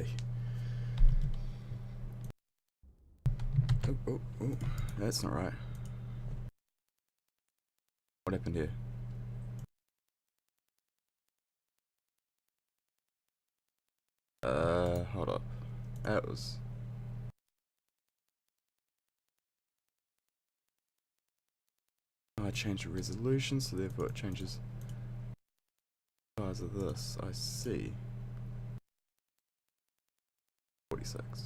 Alrighty. Oh, that's not right. What happened here? Hold up. That was... I changed the resolution, so therefore it changes the size of this. I see. 46.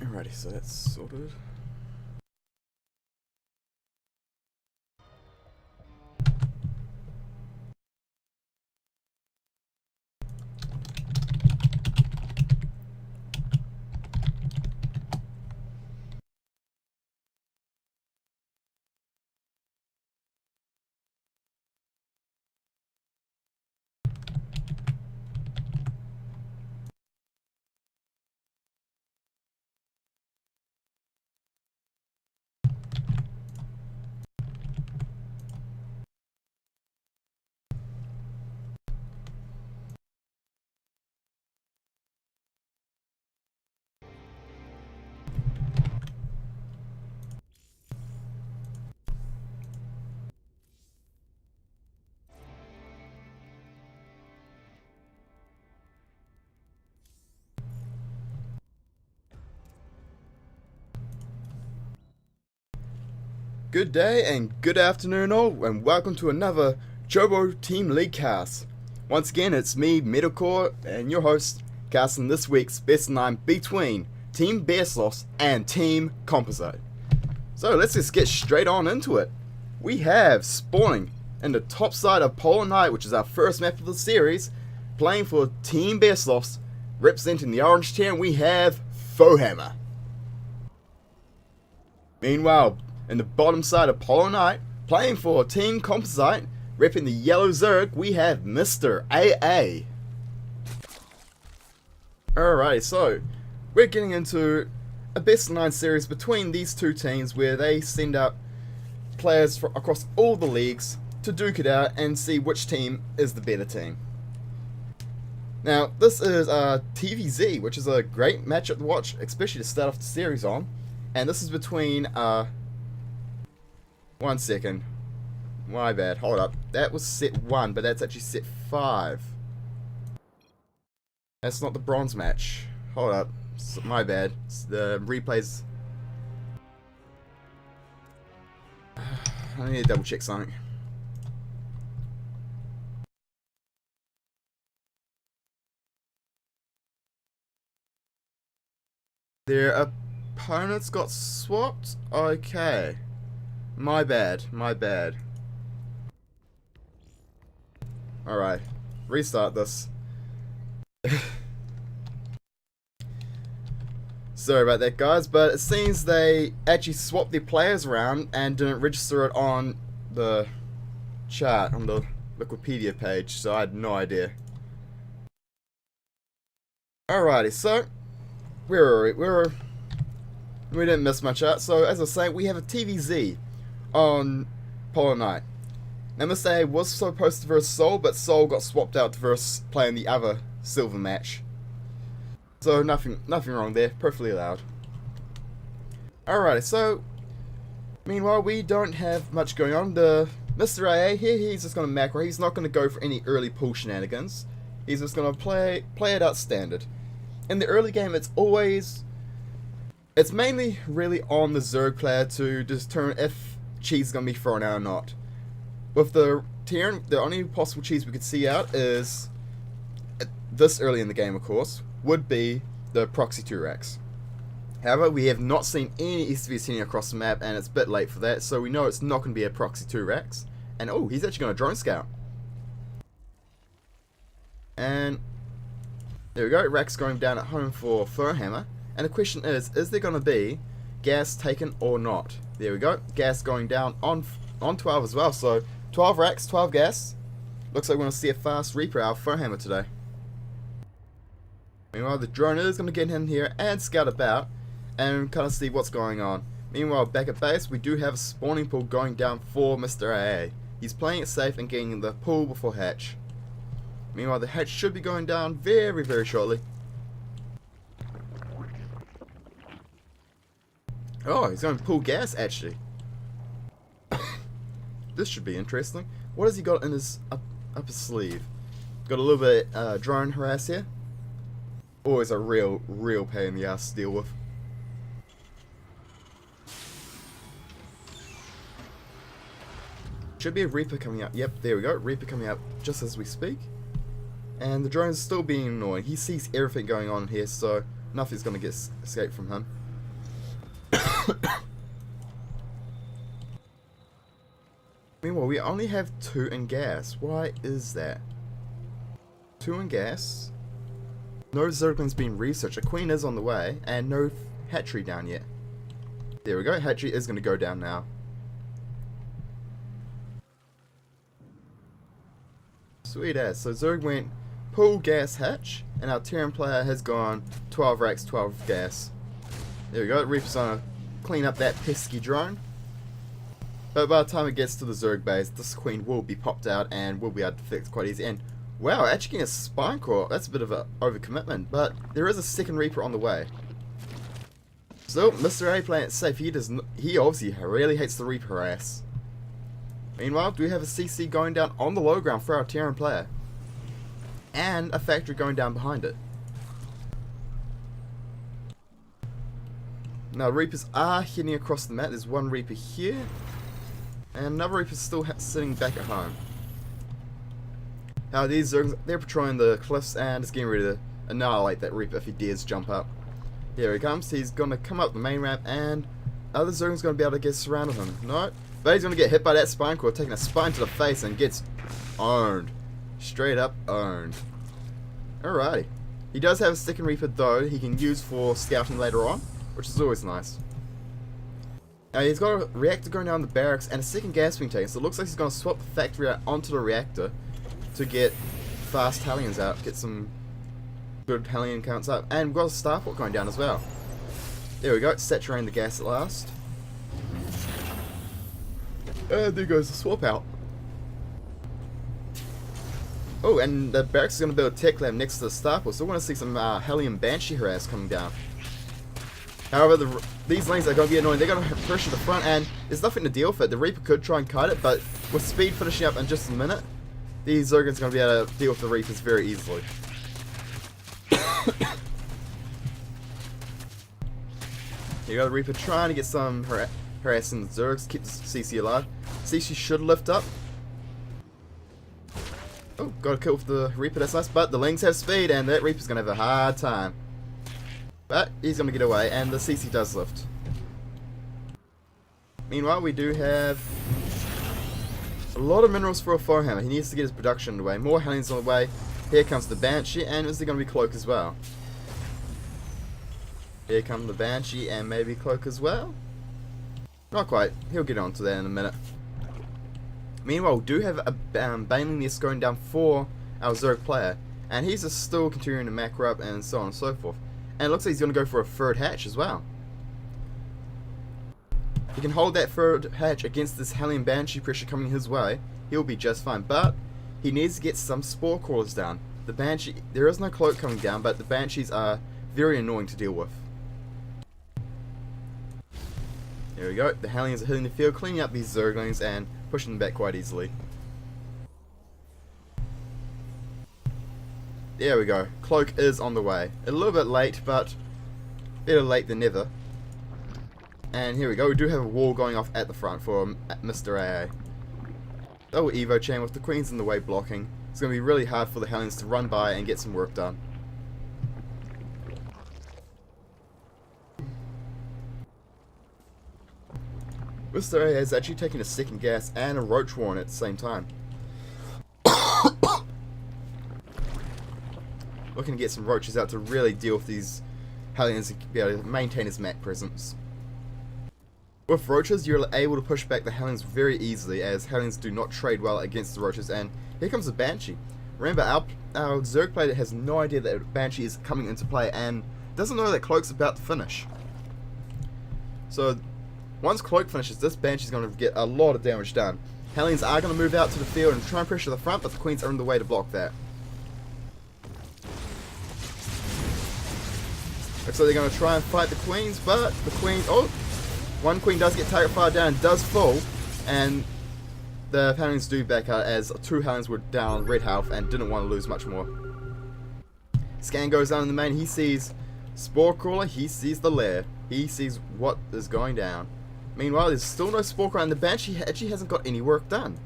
Alrighty, so that's sorted. Good day and good afternoon all, and welcome to another Chobo Team League cast. Once again, it's me, Metalcore, and your host, casting this week's best 9 between Team BearSloths and Team Composite. So let's just get straight on into it. We have spawning in the top side of Polar Night, which is our first map of the series, playing for Team BearSloths. Representing the orange team, we have Fohammer. Meanwhile, in the bottom side of Polar Night, playing for Team Composite, repping the yellow Zerg, we have Mr. AA. Alright, so we're getting into a best of 9 series between these two teams where they send out players across all the leagues to duke it out and see which team is the better team. Now, this is TVZ, which is a great matchup to watch, especially to start off the series on. And this is between 1 second. My bad. Hold up. That was set 1, but that's actually set 5. That's not the bronze match. Hold up. My bad. The replays. I need to double check something. Their opponents got swapped? Okay. My bad, my bad. Alright, restart this. Sorry about that, guys, but it seems they actually swapped their players around and didn't register it on the chart, on the Wikipedia page, so I had no idea. Alrighty, so, where were we didn't miss much out. So, as I was saying, we have a TVZ on Polar Night. Now, Mr. A was supposed to verse Soul, but Soul got swapped out to verse playing the other silver match. So nothing wrong there, perfectly allowed. Alright, so meanwhile we don't have much going on. The Mr. AA here, he's just gonna macro. He's not gonna go for any early pull shenanigans. He's just gonna play it out standard. In the early game, it's mainly really on the Zerg player to determine if cheese is going to be thrown out or not. With the Terran, the only possible cheese we could see out is, this early in the game of course, would be the Proxy 2-Rex. However, we have not seen any SVs sitting across the map, and it's a bit late for that, so we know it's not going to be a Proxy 2-Rex. And oh, he's actually going to drone scout. And there we go, Rex going down at home for Fohammer. And the question is there going to be gas taken or not? There we go, gas going down on 12 as well, so 12 racks, 12 gas. Looks like we're going to see a fast Reaper out of Fohammer today. Meanwhile, the drone is going to get in here and scout about and kind of see what's going on. Meanwhile, back at base, we do have a spawning pool going down for Mr. AA. He's playing it safe and getting the pool before hatch. Meanwhile, the hatch should be going down very, very shortly. Oh, he's going to pull gas, actually. This should be interesting. What has he got in his upper sleeve? Got a little bit drone harass here. Always a real pain in the ass to deal with. Should be a Reaper coming up. Yep, there we go. Reaper coming up just as we speak. And the drone is still being annoying. He sees everything going on here, so nothing's going to get escaped from him. Meanwhile, we only have 2 in gas. Why is that? 2 in gas. No Zergling's been researched. A queen is on the way, and no hatchery down yet. There we go. Hatchery is going to go down now. Sweet ass. So Zerg went pull gas hatch, and our Terran player has gone 12 racks, 12 gas. There we go. Reaper's gonna clean up that pesky drone. But by the time it gets to the Zerg base, this queen will be popped out and will be able to fix quite easy. And wow, actually getting a spine core, that's a bit of an overcommitment, but there is a second Reaper on the way. So Mr. A playing it safe. He obviously really hates the Reaper harass. Meanwhile, do we have a CC going down on the low ground for our Terran player? And a factory going down behind it. Now, Reapers are heading across the map. There's one Reaper here. And another Reaper still sitting back at home. Now, these Zergs, they're patrolling the cliffs and just getting ready to annihilate that Reaper if he dares jump up. Here he comes. He's going to come up the main ramp, and other Zerg's going to be able to get surrounded him. No. But he's going to get hit by that spine core, taking a spine to the face, and gets owned. Straight up owned. Alrighty. He does have a second Reaper, though, he can use for scouting later on, which is always nice. Now, he's got a reactor going down the barracks and a second gas wing taken, so it looks like he's going to swap the factory out onto the reactor to get fast Hellions out, get some good Hellion counts up. And we've got a starport going down as well. There we go, saturating the gas at last. And there goes the swap out. Oh, and the barracks is going to build a tech lab next to the starport, so we're going to see some Hellion Banshee harass coming down. However, these lanes are going to be annoying. They're going to pressure the front, and there's nothing to deal with it. The Reaper could try and kite it, but with speed finishing up in just a minute, these Zergans are going to be able to deal with the Reapers very easily. You got the Reaper trying to get some harassing the Zergs, keep the CC alive. CC should lift up. Oh, got a kill with the Reaper, that's nice. But the Lings have speed, and that Reaper's going to have a hard time. But he's going to get away, and the CC does lift. Meanwhile, we do have a lot of minerals for a Foehammer. He needs to get his production underway. More Hellions on the way. Here comes the Banshee, and is there going to be Cloak as well? Here comes the Banshee, and maybe Cloak as well? Not quite. He'll get on to that in a minute. Meanwhile, we do have a Baneling Nest going down for our Zerg player, and he's just still continuing to macro up and so on and so forth. And it looks like he's going to go for a third hatch as well. He can hold that third hatch against this Hellion Banshee pressure coming his way. He'll be just fine, but he needs to get some spore crawlers down. The Banshee, there is no Cloak coming down, but the Banshees are very annoying to deal with. There we go. The Hellions are hitting the field, cleaning up these Zerglings and pushing them back quite easily. There we go. Cloak is on the way. A little bit late, but better late than never. And here we go. We do have a wall going off at the front for Mr. AA. Double Evo chain with the Queens in the way blocking. It's going to be really hard for the Hellions to run by and get some work done. Mr. AA is actually taking a second gas and a Roach Warren at the same time. Looking to get some roaches out to really deal with these Hellions and be able to maintain his map presence. With roaches, you're able to push back the Hellions very easily, as Hellions do not trade well against the roaches. And here comes the Banshee. Remember, our Zerg player has no idea that Banshee is coming into play and doesn't know that Cloak's about to finish. So Once Cloak finishes, this Banshee's going to get a lot of damage done. Hellions are going to move out to the field and try and pressure the front, but the Queens are in the way to block that. Looks like they're going to try and fight the Queens, but the Queen... Oh! One Queen does get target fired down and does fall, and the Hellions do back out as 2 Hellions were down on red health and didn't want to lose much more. Scan goes down in the main, he sees Spore Crawler, he sees the lair, he sees what is going down. Meanwhile, there's still no Spore Crawler and the Banshee actually hasn't got any work done.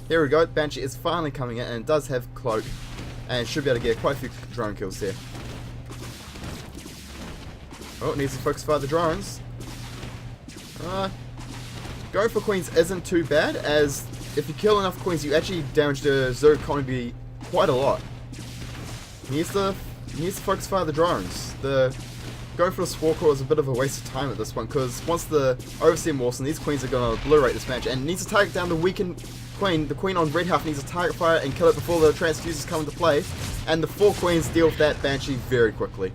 Here we go, Banshee is finally coming in and it does have Cloak and should be able to get quite a few drone kills here. Oh, needs to focus fire the drones. Going for Queens isn't too bad, as if you kill enough Queens, you actually damage the Zerg economy quite a lot. He needs to focus fire the drones. Going for the Spore Crawler is a bit of a waste of time at this point, because once the Overseer morphs, and these Queens are going to obliterate this match, and it needs to target down the weakened Queen. The Queen on red half needs to target fire and kill it before the transfusers come into play, and the 4 Queens deal with that Banshee very quickly.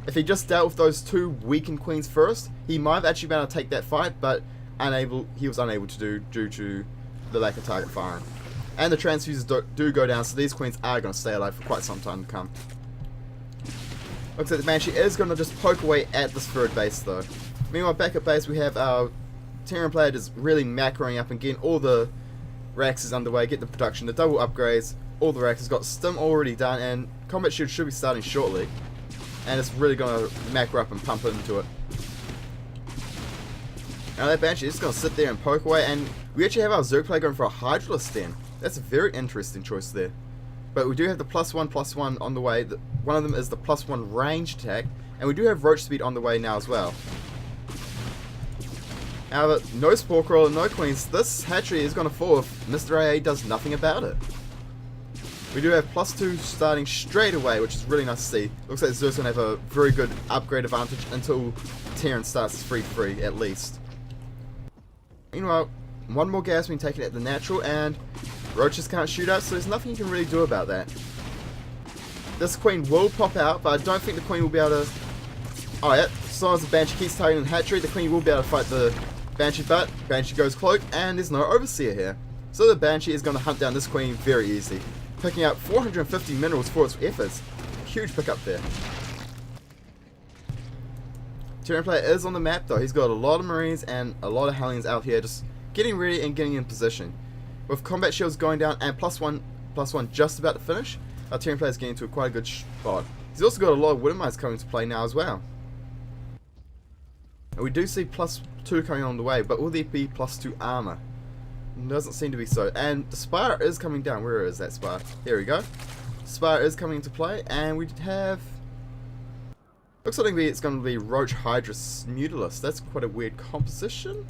If he just dealt with those 2 weakened Queens first, he might have actually been able to take that fight, but he was unable to do due to the lack of target firing. And the transfusers do go down, so these Queens are going to stay alive for quite some time to come. Looks like the Banshee is going to just poke away at this third base though. Meanwhile, back at base we have our Terran player just really macroing up and getting all the Raxes underway, get the production, the double upgrades, all the Raxes got Stim already done, and Combat Shield should be starting shortly. And it's really going to macro up and pump into it. Now that Banshee is just going to sit there and poke away, and we actually have our Zerg player going for a Hydralisk then. That's a very interesting choice there. But we do have the +1/+1 on the way. One of them is the +1 range attack, and we do have Roach Speed on the way now as well. However, no Spore Crawler, no Queens. This hatchery is going to fall if Mr. AA does nothing about it. We do have +2 starting straight away, which is really nice to see. Looks like Zerg's going to have a very good upgrade advantage until Terran starts 3-3 at least. Meanwhile, one more gas being taken at the natural, and Roaches can't shoot out, so there's nothing you can really do about that. This Queen will pop out, but I don't think the Queen will be able to... Oh yeah, as long as the Banshee keeps targeting the hatchery, the Queen will be able to fight the Banshee, but Banshee goes Cloak, and there's no Overseer here. So the Banshee is going to hunt down this Queen very easy, picking up 450 minerals for its efforts. Huge pickup there. Terran player is on the map though, he's got a lot of Marines and a lot of Hellions out here just getting ready and getting in position. With combat shields going down and +1/+1 just about to finish, our Terran player is getting to quite a good spot. He's also got a lot of Wooden Mines coming to play now as well. And we do see +2 coming on the way, but will there be +2 armor? Doesn't seem to be so. And the Spire is coming down. Where is that Spire? Here we go. Spire is coming into play, and we have... Looks like it's going to be Roach Hydra Mutalisk. That's quite a weird composition.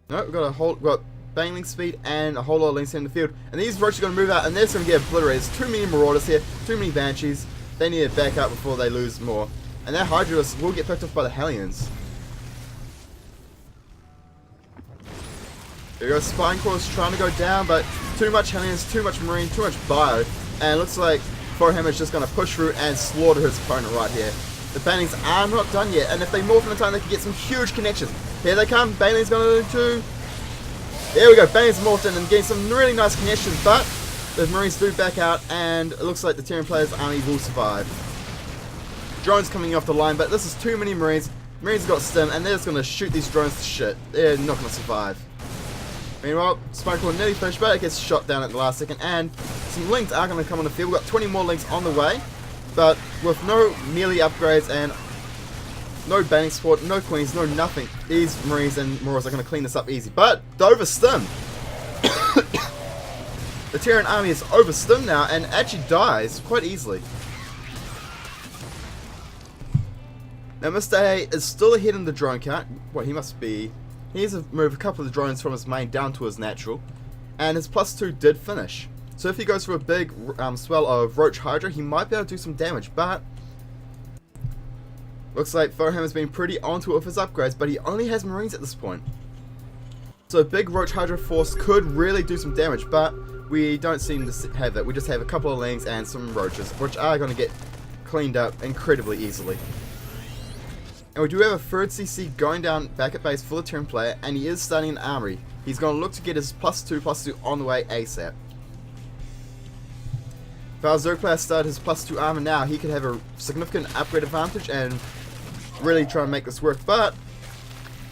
No, we've got Baneling Speed and a whole lot of links in the field. And these Roaches are going to move out, and they're just going to get obliterated. There's too many Marauders here, too many Banshees. They need to back up before they lose more. And that Hydralisk will get picked off by the Hellions. There we go, Spine Core's trying to go down, but too much Hellions, too much Marine, too much Bio. And it looks like Forehammer is just going to push through and slaughter his opponent right here. The Banelings are not done yet, and if they morph in time, they can get some huge connections. Here they come, Baneling's going to do... There we go, Baneling's morphed in and getting some really nice connections, but the Marines do back out, and it looks like the Terran player's army will survive. Drones coming off the line, but this is too many Marines. Marines got Stim, and they're just going to shoot these drones to shit. They're not going to survive. Meanwhile, Spikecore nearly finished, but it gets shot down at the last second, and some links are going to come on the field. We've got 20 more links on the way, but with no melee upgrades and no banning support, no queens, no nothing, these Marines and Marauders are going to clean this up easy. But Dover Stim! The Terran army is over Stim now and actually dies quite easily. Now Mr. A is still ahead in the drone count. What, he must be... He needs to move a couple of the drones from his main down to his natural. And his +2 did finish. So if he goes for a big swell of Roach Hydra, he might be able to do some damage. But looks like Forehammer has been pretty onto it with his upgrades, but he only has Marines at this point. So a big Roach Hydra force could really do some damage, but we don't seem to have that. We just have a couple of Lings and some Roaches, which are going to get cleaned up incredibly easily. And And we do have a third CC going down back at base for the Terran player, and he is starting an armory. He's going to look to get his +2/+2 on the way ASAP. If our Zerg player started his +2 armor now, he could have a significant upgrade advantage and really try and make this work, but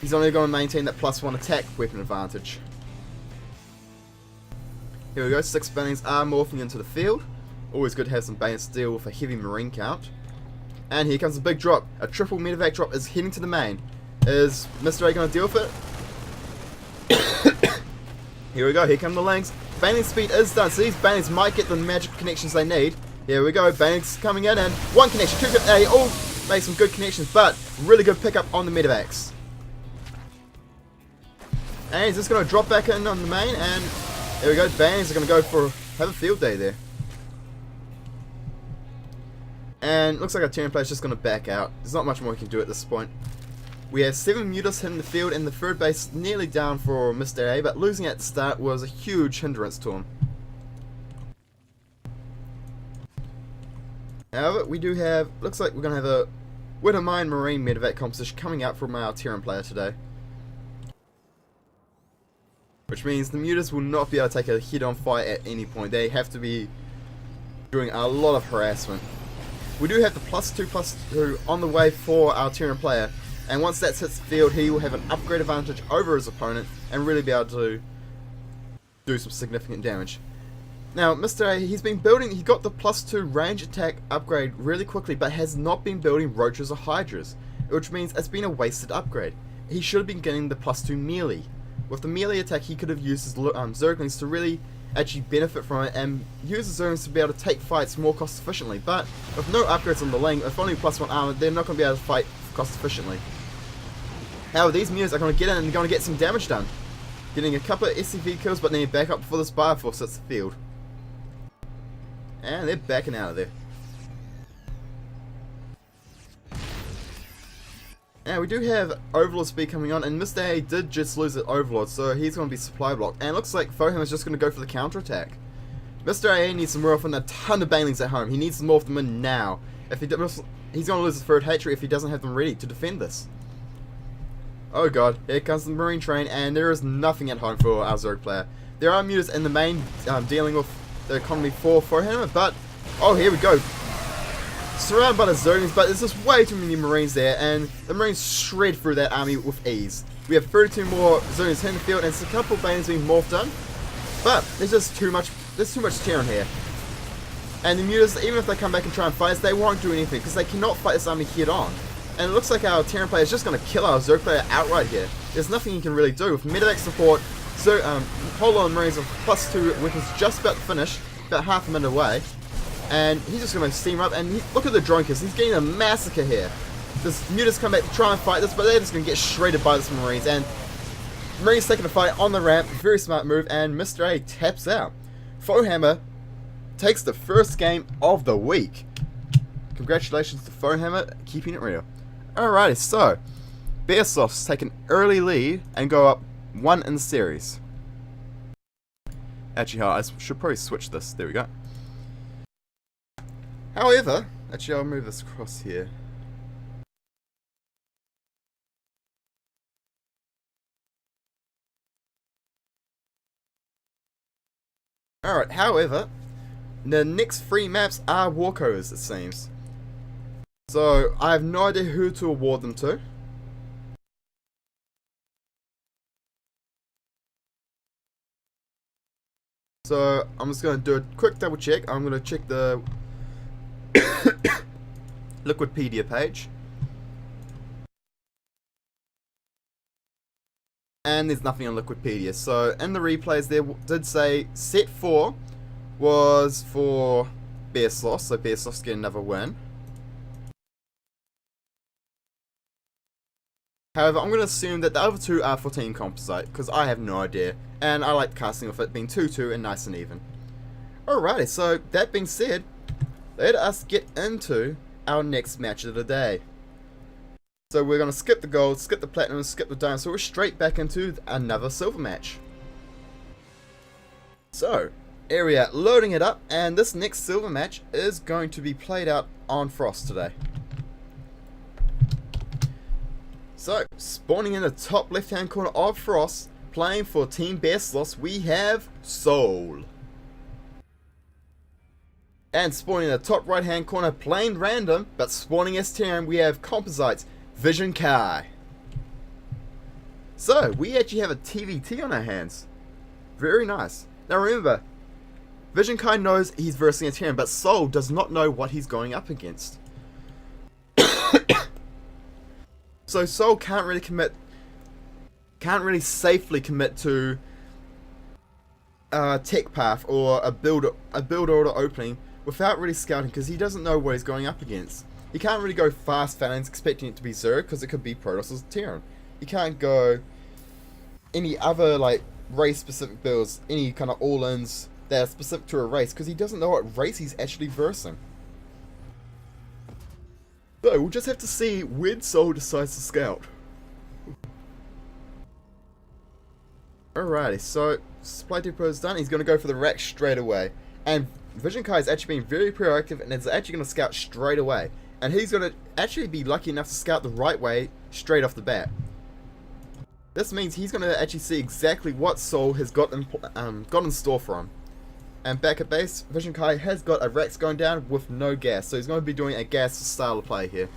he's only going to maintain that +1 attack weapon advantage. Here we go, 6 Banelings are morphing into the field. Always good to have some Banelings to deal with a heavy marine count. And here comes a big drop. A triple medevac drop is heading to the main. Is Mr. A going to deal with it? Here we go, here come the Lings. Baneling speed is done, so these Banelings might get the magic connections they need. Here we go, Banelings coming in, and 1 connection, 2 they all make some good connections, but really good pickup on the medevacs. And he's just going to drop back in on the main, and there we go, Banelings are going to go for, have a field day there. And looks like our Terran player is just going to back out. There's not much more we can do at this point. We have 7 mutas hitting the field, and the third base nearly down for Mr. A, but losing at the start was a huge hindrance to him. However, we do have, looks like we're going to have a Widowmine Marine medevac composition coming out from our Terran player today. Which means the mutas will not be able to take a head-on fight at any point. They have to be doing a lot of harassment. We do have the +2/+2 on the way for our Terran player, and once that hits the field, he will have an upgrade advantage over his opponent and really be able to do some significant damage. Now, Mr. A, he's been building, he got the +2 range attack upgrade really quickly, but has not been building roaches or hydras, which means it's been a wasted upgrade. He should have been getting the +2 melee. With the melee attack, he could have used his Zerglings to really actually benefit from it and use the Zerglings to be able to take fights more cost efficiently, but with no upgrades on the Ling, if only +1 armor, they're not going to be able to fight cost efficiently. However, these mutas are going to get in and going to get some damage done, getting a couple of SCV kills, but then you back up before this Bioforce hits the field. And they're backing out of there. Now we do have Overlord speed coming on, and Mr. A did just lose at Overlord, so he's going to be supply blocked. And it looks like Foham is just going to go for the counter attack. Mr. A needs to morph in a ton of Banelings at home. He needs to morph them in now. If he's going to lose his third hatchery if he doesn't have them ready to defend this. Oh god, here comes the Marine train, and there is nothing at home for our Zerg player. There are mutas in the main dealing with the economy for him, but oh, here we go. Surrounded by the Zerglings, but there's just way too many Marines there, and the Marines shred through that army with ease. We have 32 more Zerglings hitting the field, and it's a couple of Banelings being morphed done, but there's just too much Terran here. And the mutas, even if they come back and try and fight us, they won't do anything, because they cannot fight this army head on. And it looks like our Terran player is just going to kill our Zerg player outright here. There's nothing he can really do. With medevac support, so whole lot of Marines with +2 weapons just about to finish, about half a minute away. And he's just going to steam up, and look at the drone kills. He's getting a massacre here. This mutas come back to try and fight this, but they're just going to get shredded by this Marines. And Marines taking a fight on the ramp, very smart move, and Mr. A taps out. Fohammer takes the first game of the week. Congratulations to Fohammer, keeping it real. Alrighty, so BearSloths take an early lead and go up 1 in the series. Actually, I should probably switch this. There we go. However, actually I'll move this across here. Alright, however, the next 3 maps are walkovers, it seems. So, I have no idea who to award them to. So, I'm just going to do a quick double check. I'm going to check the Liquipedia page. And there's nothing on Liquipedia. So, in the replays there did say set 4 was for BearSloths, so BearSloths get another win. However, I'm going to assume that the other 2 are for Team Composite, because I have no idea, and I like casting with it being 2-2 and nice and even. Alrighty, so that being said, let us get into our next match of the day. So we're going to skip the gold, skip the platinum, skip the diamond, so we're straight back into another silver match. So, here we are, loading it up, and this next silver match is going to be played out on Frost today. So, spawning in the top left hand corner of Frost, playing for Team BearSloths, we have Soul. And spawning in the top right hand corner, plain random, but spawning as Terran, we have Composite, Vision Kai. So, we actually have a TVT on our hands. Very nice. Now remember, Vision Kai knows he's versing a Terran, but Soul does not know what he's going up against. So Soul can't really safely commit to a tech path or a build order opening without really scouting, because he doesn't know what he's going up against. He can't really go fast Phalanx expecting it to be Zerg, because it could be Protoss or Terran. He can't go any other like race specific builds, any kind of all-ins that are specific to a race, because he doesn't know what race he's actually versing. So we'll just have to see when Soul decides to scout. Alrighty, so supply depot is done. He's going to go for the rack straight away. And Vision Kai has actually been very proactive and is actually going to scout straight away. And he's going to actually be lucky enough to scout the right way straight off the bat. This means he's going to actually see exactly what Soul has got in store for him. And back at base, Vision Kai has got a Rex going down with no gas, so he's going to be doing a gas style of play here.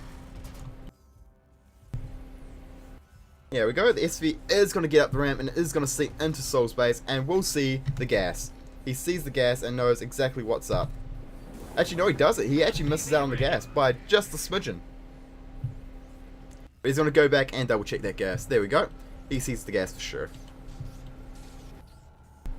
There we go, the SV is going to get up the ramp and is going to see into Soul's base, and we'll see the gas. He sees the gas and knows exactly what's up. Actually, no, he doesn't. He actually misses out on the gas by just a smidgen. But he's going to go back and double check that gas. There we go. He sees the gas for sure.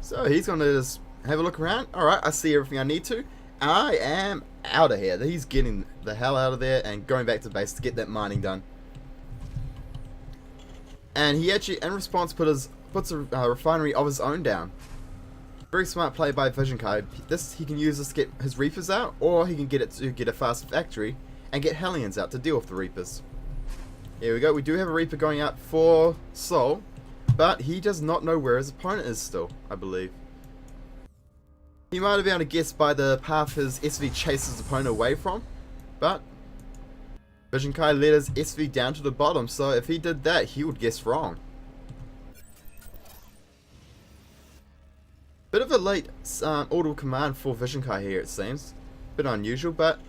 So he's going to just have a look around. Alright, I see everything I need to. I am out of here. He's getting the hell out of there and going back to base to get that mining done. And he actually, in response, puts a refinery of his own down. Very smart play by Vision Kai. He can use this to get his Reapers out, or he can get it to get a fast factory and get Hellions out to deal with the Reapers. Here we go. We do have a Reaper going out for Soul, but he does not know where his opponent is still, I believe. He might have been able to guess by the path his SV chases his opponent away from, but Vision Kai led his SV down to the bottom, so if he did that, he would guess wrong. Bit of a late auto command for Vision Kai here, it seems. Bit unusual, but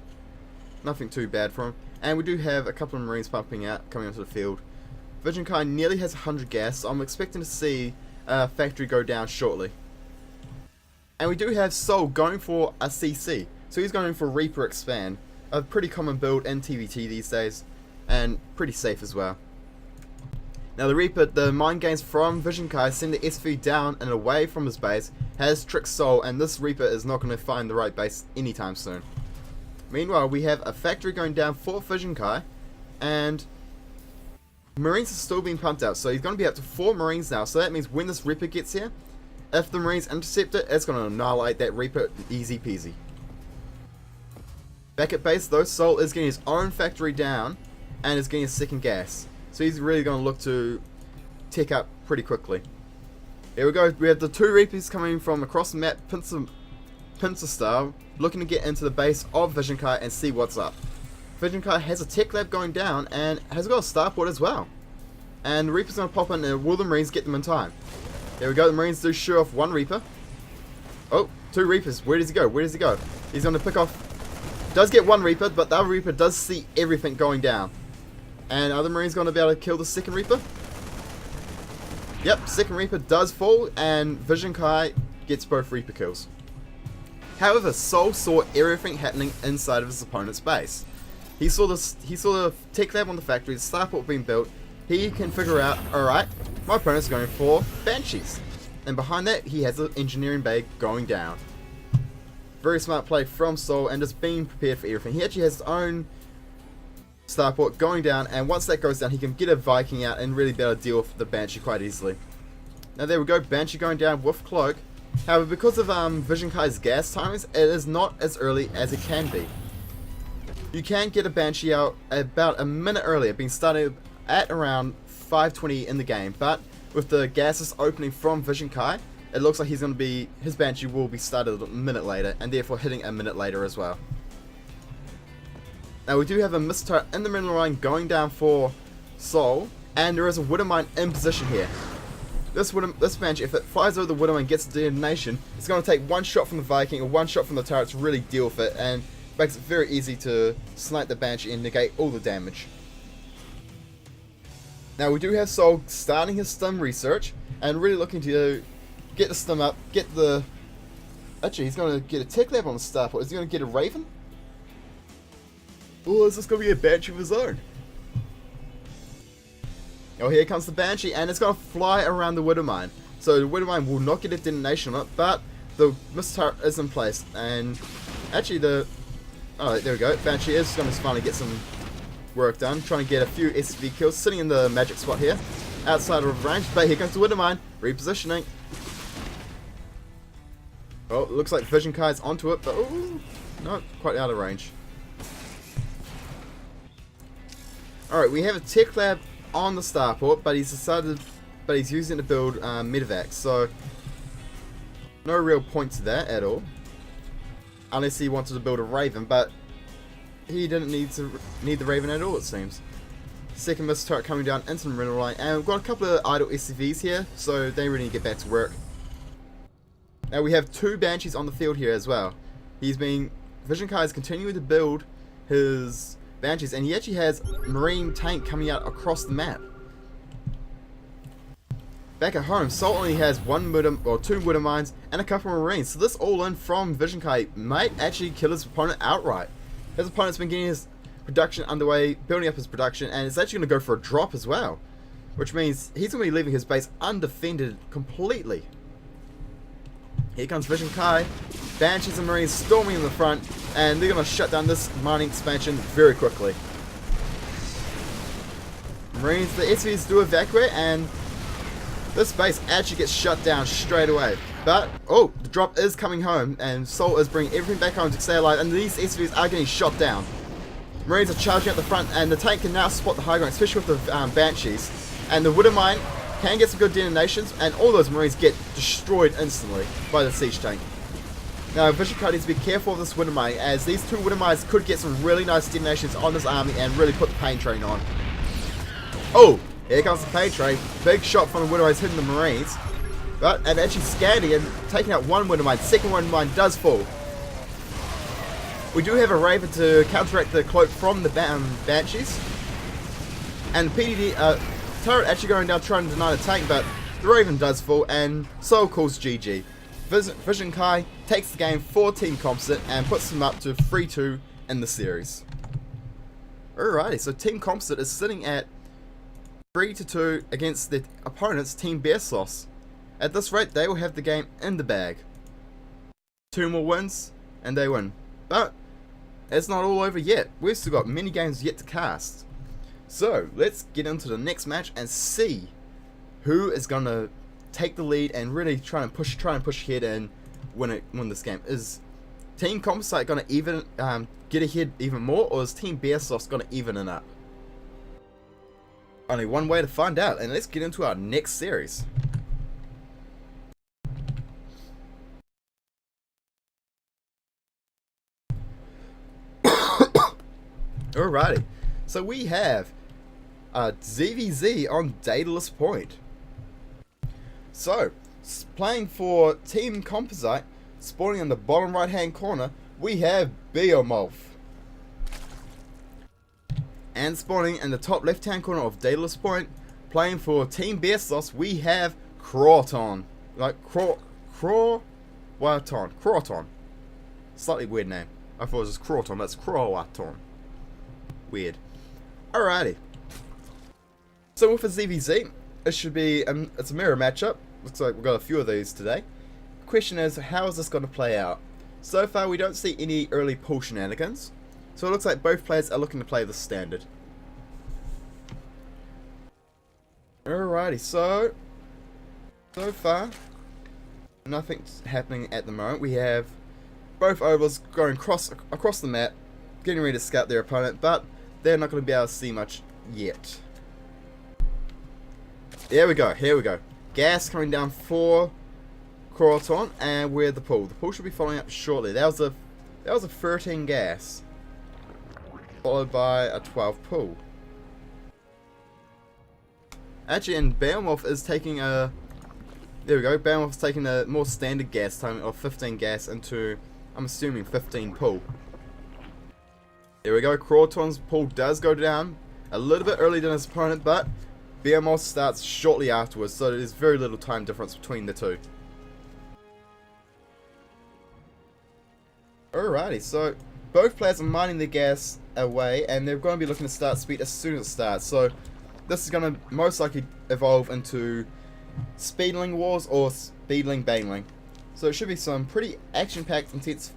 nothing too bad for him. And we do have a couple of Marines pumping out, coming onto the field. Vision Kai nearly has 100 gas, so I'm expecting to see a factory go down shortly. And we do have Soul going for a CC, so he's going for Reaper Expand. A pretty common build in TVT these days, and pretty safe as well. Now the Reaper, the mine gains from Vision Kai send the SV down and away from his base, has tricked Soul, and this Reaper is not going to find the right base anytime soon. Meanwhile, we have a factory going down for Vision Kai, and Marines are still being pumped out, so he's going to be up to 4 Marines now, so that means when this Reaper gets here, if the Marines intercept it, it's going to annihilate that Reaper easy peasy. Back at base though, Soul is getting his own factory down and is getting a second gas. So he's really going to look to tech up pretty quickly. Here we go, we have the 2 Reapers coming from across the map, pincer style, looking to get into the base of Vision Kai and see what's up. Vision Kai has a tech lab going down and has got a starport as well. And the Reaper's going to pop in, and will the Marines get them in time? There we go, the Marines do shoot off 1 Reaper. Oh, 2 Reapers, where does he go? Where does he go? He's going to pick off, does get 1 Reaper, but the other Reaper does see everything going down. And are the Marines going to be able to kill the second Reaper? Yep, second Reaper does fall, and Vision Kai gets both Reaper kills. However, Soul saw everything happening inside of his opponent's base. He saw the tech lab on the factory, the starport being built. He can figure out, alright, my opponent's going for Banshees. And behind that, he has an engineering bay going down. Very smart play from Soul, and just being prepared for everything. He actually has his own starport going down, and once that goes down, he can get a Viking out and really be able to deal with the Banshee quite easily. Now there we go, Banshee going down with Cloak. However, because of Vision Kai's gas timings, it is not as early as it can be. You can get a Banshee out about a minute earlier, being started at around 5:20 in the game, but with the gases opening from Vision Kai, it looks like his Banshee will be started a minute later, and therefore hitting a minute later as well. Now we do have a missed turret in the middle line going down for Soul, and there is a Widowmine in position here. This Banshee, if it flies over the Widowmine and gets a detonation, it's going to take one shot from the Viking or one shot from the turret to really deal with it, and makes it very easy to snipe the Banshee and negate all the damage. Now we do have Sol starting his stim research and really looking to get the stim up, get the... Actually, he's going to get a tech lab on the starport. Is he going to get a Raven? Or is this going to be a Banshee of his own? Oh, here comes the Banshee, and it's going to fly around the Widowmine. So the Widowmine will not get a detonation on it, but the missile turret is in place. And actually the... Oh, there we go. Banshee is going to finally get some work done. Trying to get a few SV kills, sitting in the magic spot here. Outside of range, but here comes the Widowmine. Repositioning. Oh, looks like Vision Kai's onto it, but ooh, not quite out of range. Alright, we have a tech lab on the starport, but he's using it to build medevacs, so no real point to that at all. Unless he wanted to build a Raven, but he didn't need the Raven at all, it seems. Second missile turret coming down into the mineral line, and we've got a couple of idle SCVs here, so they really need to get back to work. Now we have two Banshees on the field here as well. Vision Kai is continuing to build his Banshees, and he actually has Marine tank coming out across the map. Back at home, Sol only has two Widowmines and a couple of Marines, so this all-in from Vision Kai might actually kill his opponent outright. His opponent's been getting his production underway, building up his production, and it's actually going to go for a drop as well. Which means he's going to be leaving his base undefended completely. Here comes Vision Kai, Banshees and Marines storming in the front, and they're going to shut down this mining expansion very quickly. Marines, the SVs do evacuate, and this base actually gets shut down straight away. But, oh, the drop is coming home, and Sol is bringing everything back home to stay alive, and these SVs are getting shot down. Marines are charging at the front, and the tank can now spot the high ground, especially with the Banshees. And the Widowmine can get some good detonations, and all those Marines get destroyed instantly by the siege tank. Now, Vision Kai needs to be careful of this Widowmine, as these two Widowmines could get some really nice detonations on this army and really put the pain train on. Oh, here comes the pain train. Big shot from the Widowmines hitting the Marines. But, and actually scanning and taking out one Widowmine. Second Widowmine does fall. We do have a Raven to counteract the cloak from the Banshees. And the PDD turret actually going down trying to deny the tank, but the Raven does fall, and Sol calls GG. Vision Kai takes the game for Team Composite and puts them up to 3-2 in the series. Alrighty, so Team Composite is sitting at 3-2 against their opponents, Team BearSloths. At this rate, they will have the game in the bag. 2 more wins, and they win. But it's not all over yet. We've still got many games yet to cast. So let's get into the next match and see who is going to take the lead and really try and push ahead and win this game. Is Team Composite going to even get ahead even more, or is Team BearSloths going to even it up? Only one way to find out, and let's get into our next series. Alrighty, so we have ZVZ on Daedalus Point. So, playing for Team Composite, spawning in the bottom right hand corner, we have BearSloths. And spawning in the top left hand corner of Daedalus Point, playing for Team BearSloths, we have Croton. Like, Croton. Slightly weird name. I thought it was just Croton, that's Croton. Weird. Alrighty. So with a ZVZ, it should be it's a mirror matchup. Looks like we've got a few of these today. The question is, how is this going to play out? So far we don't see any early pull shenanigans, so it looks like both players are looking to play the standard. Alrighty, so far nothing's happening at the moment. We have both ovals going across the map, getting ready to scout their opponent, but they're not going to be able to see much yet. Here we go. Gas coming down for Croton, and we're the pull. The pull should be following up shortly. That was a 13 gas, followed by a 12 pull. Actually, and Beowulf is taking a... There we go, Beowulf's taking a more standard gas time of 15 gas into, I'm assuming, 15 pull. There we go, Crawton's pull does go down a little bit earlier than his opponent, but Beowulf starts shortly afterwards, so there's very little time difference between the two. Alrighty, so both players are mining their gas away, and they're going to be looking to start speed as soon as it starts. So this is going to most likely evolve into Speedling Wars or Speedling Baneling. So it should be some pretty action-packed, intense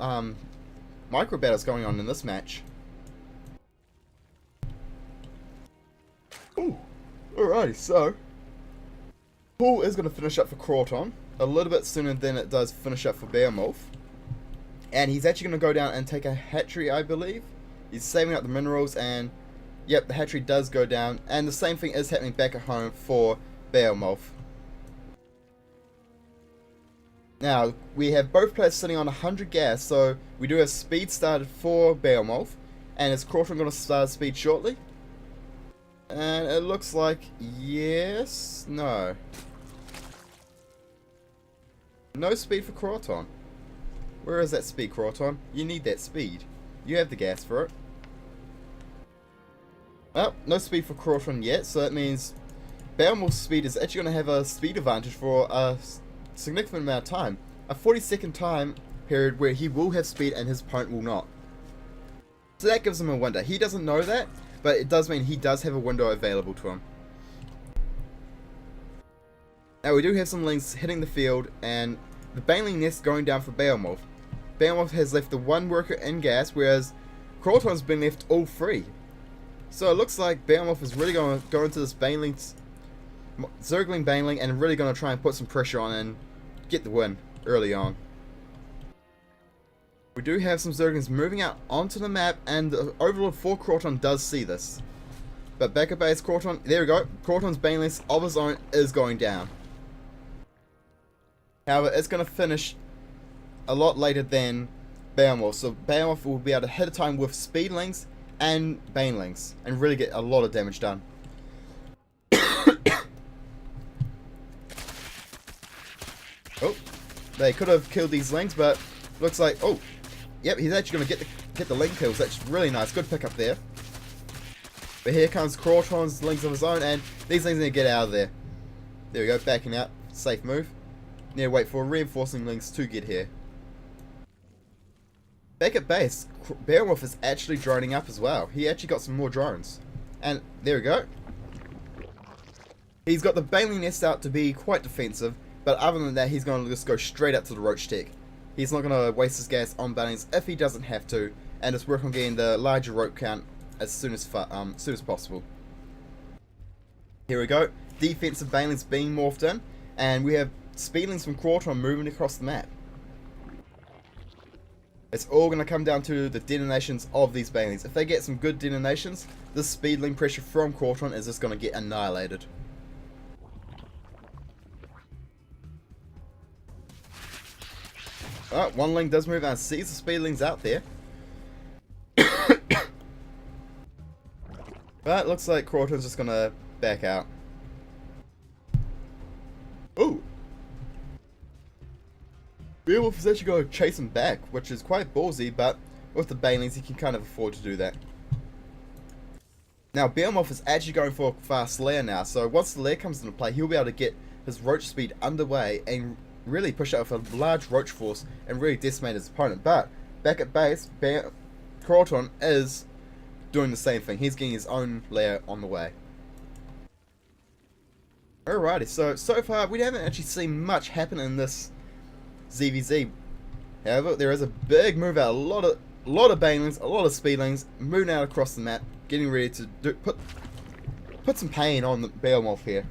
micro battles going on in this match. Ooh, alrighty, so Pull is going to finish up for Crawton a little bit sooner than it does finish up for Beowulf. And he's actually going to go down and take a hatchery, I believe. He's saving up the minerals, and yep, the hatchery does go down. And the same thing is happening back at home for Beowulf. Now, we have both players sitting on 100 gas, so we do have speed started for Beowulf. And is Crawton going to start speed shortly? And it looks like yes, no. No speed for Crawton. Where is that speed, Crawton? You need that speed. You have the gas for it. Well, no speed for Crawton yet, so that means Beowulf's speed is actually going to have a speed advantage for a significant amount of time. A 40-second time period where he will have speed and his opponent will not. So that gives him a window. He doesn't know that, but it does mean he does have a window available to him. Now we do have some links hitting the field, and the Baneling nest going down for Beowulf. Beowulf has left the one worker in gas, whereas Crawton's been left all free. So it looks like Beowulf is really going to go into this Zergling Baneling and really going to try and put some pressure on and get the win early on. We do have some Zerglings moving out onto the map, and the Overlord for Crawton does see this. But back at base, Crawton, there we go, Crawton's Baneling of his own is going down. However, it's going to finish a lot later than Beowulf, so Beowulf will be able to hit a time with Speedlings and Banelings and really get a lot of damage done. Oh, they could have killed these lings, but looks like, oh, yep, he's actually going to get the ling kills. That's really nice, good pick up there. But here comes Crawton's lings of his own, and these lings need to get out of there. There we go, backing out, safe move. Need to wait for reinforcing links to get here. Back at base, Beowulf is actually droning up as well. He actually got some more drones. And there we go. He's got the Baneling nest out to be quite defensive, but other than that, he's going to just go straight up to the Roach Tech. He's not going to waste his gas on Banelings if he doesn't have to, and just work on getting the larger rope count as soon as possible. Here we go. Defensive Banelings being morphed in, and we have Speedlings from Crawton moving across the map. It's all going to come down to the detonations of these Banelings. If they get some good detonations, this Speedling pressure from Crawton is just going to get annihilated. Oh, one Ling does move and sees the Speedlings out there. But it looks like Crawton's just going to back out. Ooh! Beowulf is actually going to chase him back, which is quite ballsy, but with the Banelings he can kind of afford to do that. Now Beowulf is actually going for a fast lair now, so once the lair comes into play, he'll be able to get his roach speed underway and really push out with a large roach force and really decimate his opponent. But back at base, Crawton is doing the same thing. He's getting his own lair on the way. Alrighty, so far we haven't actually seen much happen in this ZVZ. However, there is a big move out. A lot of Banelings, a lot of Speedlings moving out across the map, getting ready to put some pain on the Beowulf here.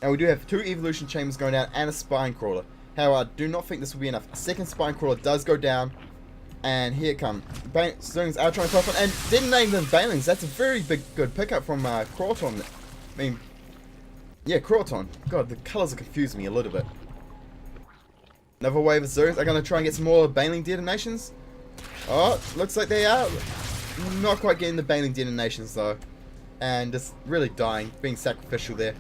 And we do have 2 evolution chambers going down and a spine crawler. However, I do not think this will be enough. A second spine crawler does go down, and here it comes. Zerglings are trying to pop on, and didn't name them Banelings. That's a very good pickup from Crawton. I mean, yeah, Crawton. God, the colours are confusing me a little bit. Another wave of Zerglings are going to try and get some more Baneling detonations. Oh, looks like they are not quite getting the Baneling detonations though. and just really dying, being sacrificial there.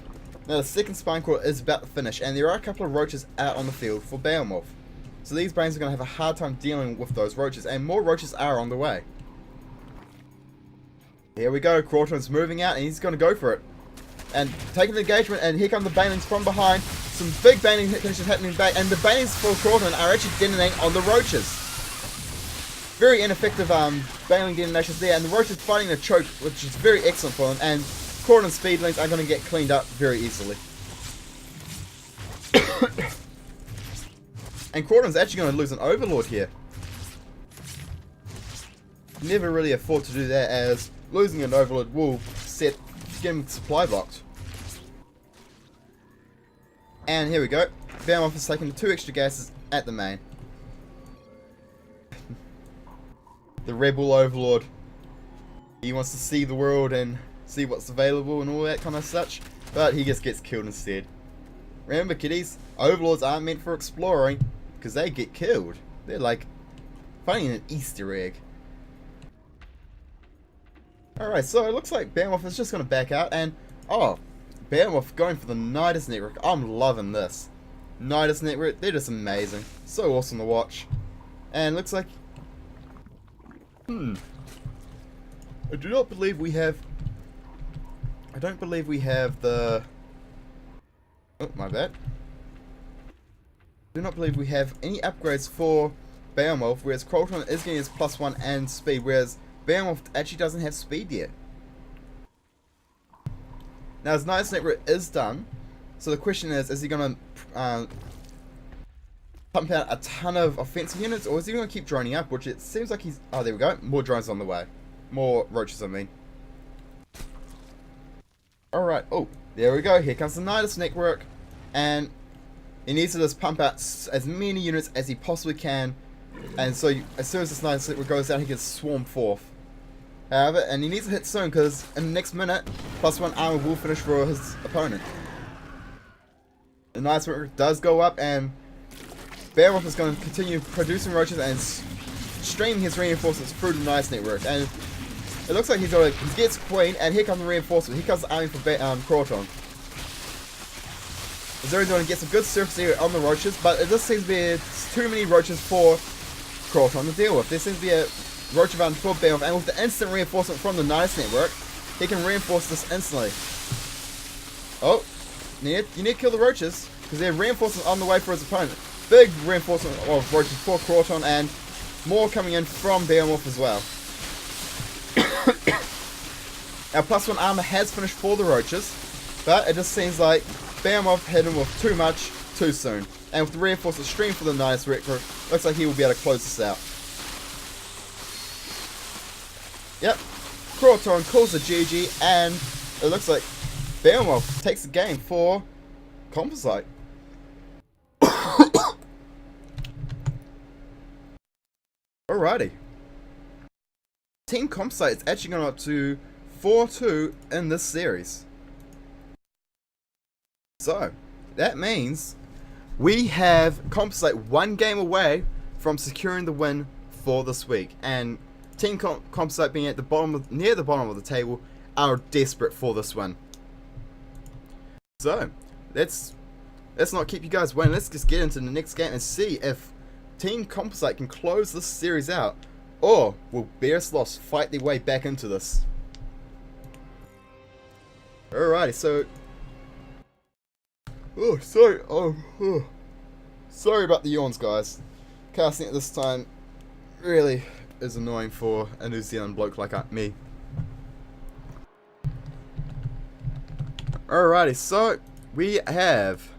Now the second spine core is about to finish, and there are a couple of roaches out on the field for Behemoth. So these brains are going to have a hard time dealing with those roaches, and more roaches are on the way. Here we go, Crawton's moving out, and he's going to go for it. And taking the engagement, and here come the banelings from behind. Some big baneling conditions happening back, and the banelings for Crawton are actually detonating on the roaches. Very ineffective baneling detonations there, and the roaches fighting the choke, which is very excellent for them, and Crawton's speedlings are going to get cleaned up very easily. And Crawton's actually going to lose an overlord here. Never really afford to do that, as losing an overlord will get him supply blocked. And here we go. Behemoth is taking 2 extra gases at the main. The rebel overlord. He wants to see the world and see what's available and all that kind of such, but he just gets killed instead. Remember, kiddies, overlords aren't meant for exploring, because they get killed. They're like finding an Easter egg. Alright, so it looks like Behemoth is just going to back out, and oh, Behemoth going for the Nidus network. I'm loving this. Nidus network, they're just amazing. So awesome to watch. And looks like I don't believe we have the... Oh, my bad. Do not believe we have any upgrades for Behemoth, whereas Crawton is getting his +1 and speed, whereas Behemoth actually doesn't have speed yet. Now his Nidus network is done, so the question is he going to pump out a ton of offensive units, or is he going to keep droning up, which it seems like he's... Oh, there we go. More drones on the way. More roaches, I mean. Alright, oh, there we go. Here comes the Nidus network, and he needs to just pump out as many units as he possibly can, and so as soon as this Nidus network goes out, he gets swarmed forth. However, and he needs to hit soon, because in the next minute, +1 armor will finish for his opponent. The Nidus network does go up, and Behemoth is going to continue producing roaches and streaming his reinforcements through the Nidus network. And it looks like he gets Queen, and here comes the reinforcement. Here comes the army for Crawton. Zero going to get some good surface area on the roaches, but it just seems to be too many roaches for Crawton to deal with. There seems to be a roach advantage for Behemoth, and with the instant reinforcement from the Nidus network, he can reinforce this instantly. Oh, you need to kill the roaches, because they're reinforcements on the way for his opponent. Big reinforcement of roaches for Crawton, and more coming in from Behemoth as well. Our +1 armor has finished for the roaches, but it just seems like Behemoth hit him with too much too soon. And with the reinforcement stream for the Nidus network, looks like he will be able to close this out. Yep, Crawton calls the GG, and it looks like Behemoth takes the game for Composite. Alrighty. Team Composite is actually going up to 4-2 in this series. So, that means we have Composite 1 game away from securing the win for this week. And Team Composite, being at the bottom near the bottom of the table, are desperate for this win. So, let's not keep you guys waiting. Let's just get into the next game and see if Team Composite can close this series out, or will BearSloths fight their way back into this? Alrighty, so... Oh, sorry. Sorry about the yawns, guys. Casting at this time really is annoying for a New Zealand bloke like me. Alrighty, so we have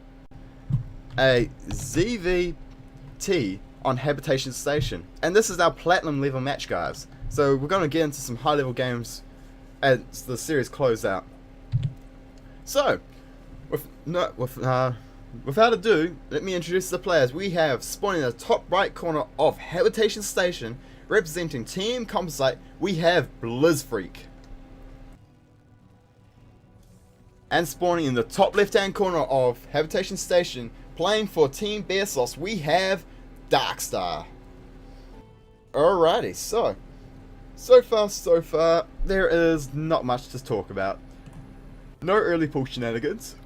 a ZVT on Habitation Station, and this is our platinum level match, guys. So we're going to get into some high level games as the series closes out. So without ado, let me introduce the players. We have, spawning in the top right corner of Habitation Station, representing Team Composite, we have Blizzfreak. And spawning in the top left hand corner of Habitation Station, playing for Team BearSloths, we have Darkstar. Alrighty, so So far, there is not much to talk about. No early pull shenanigans.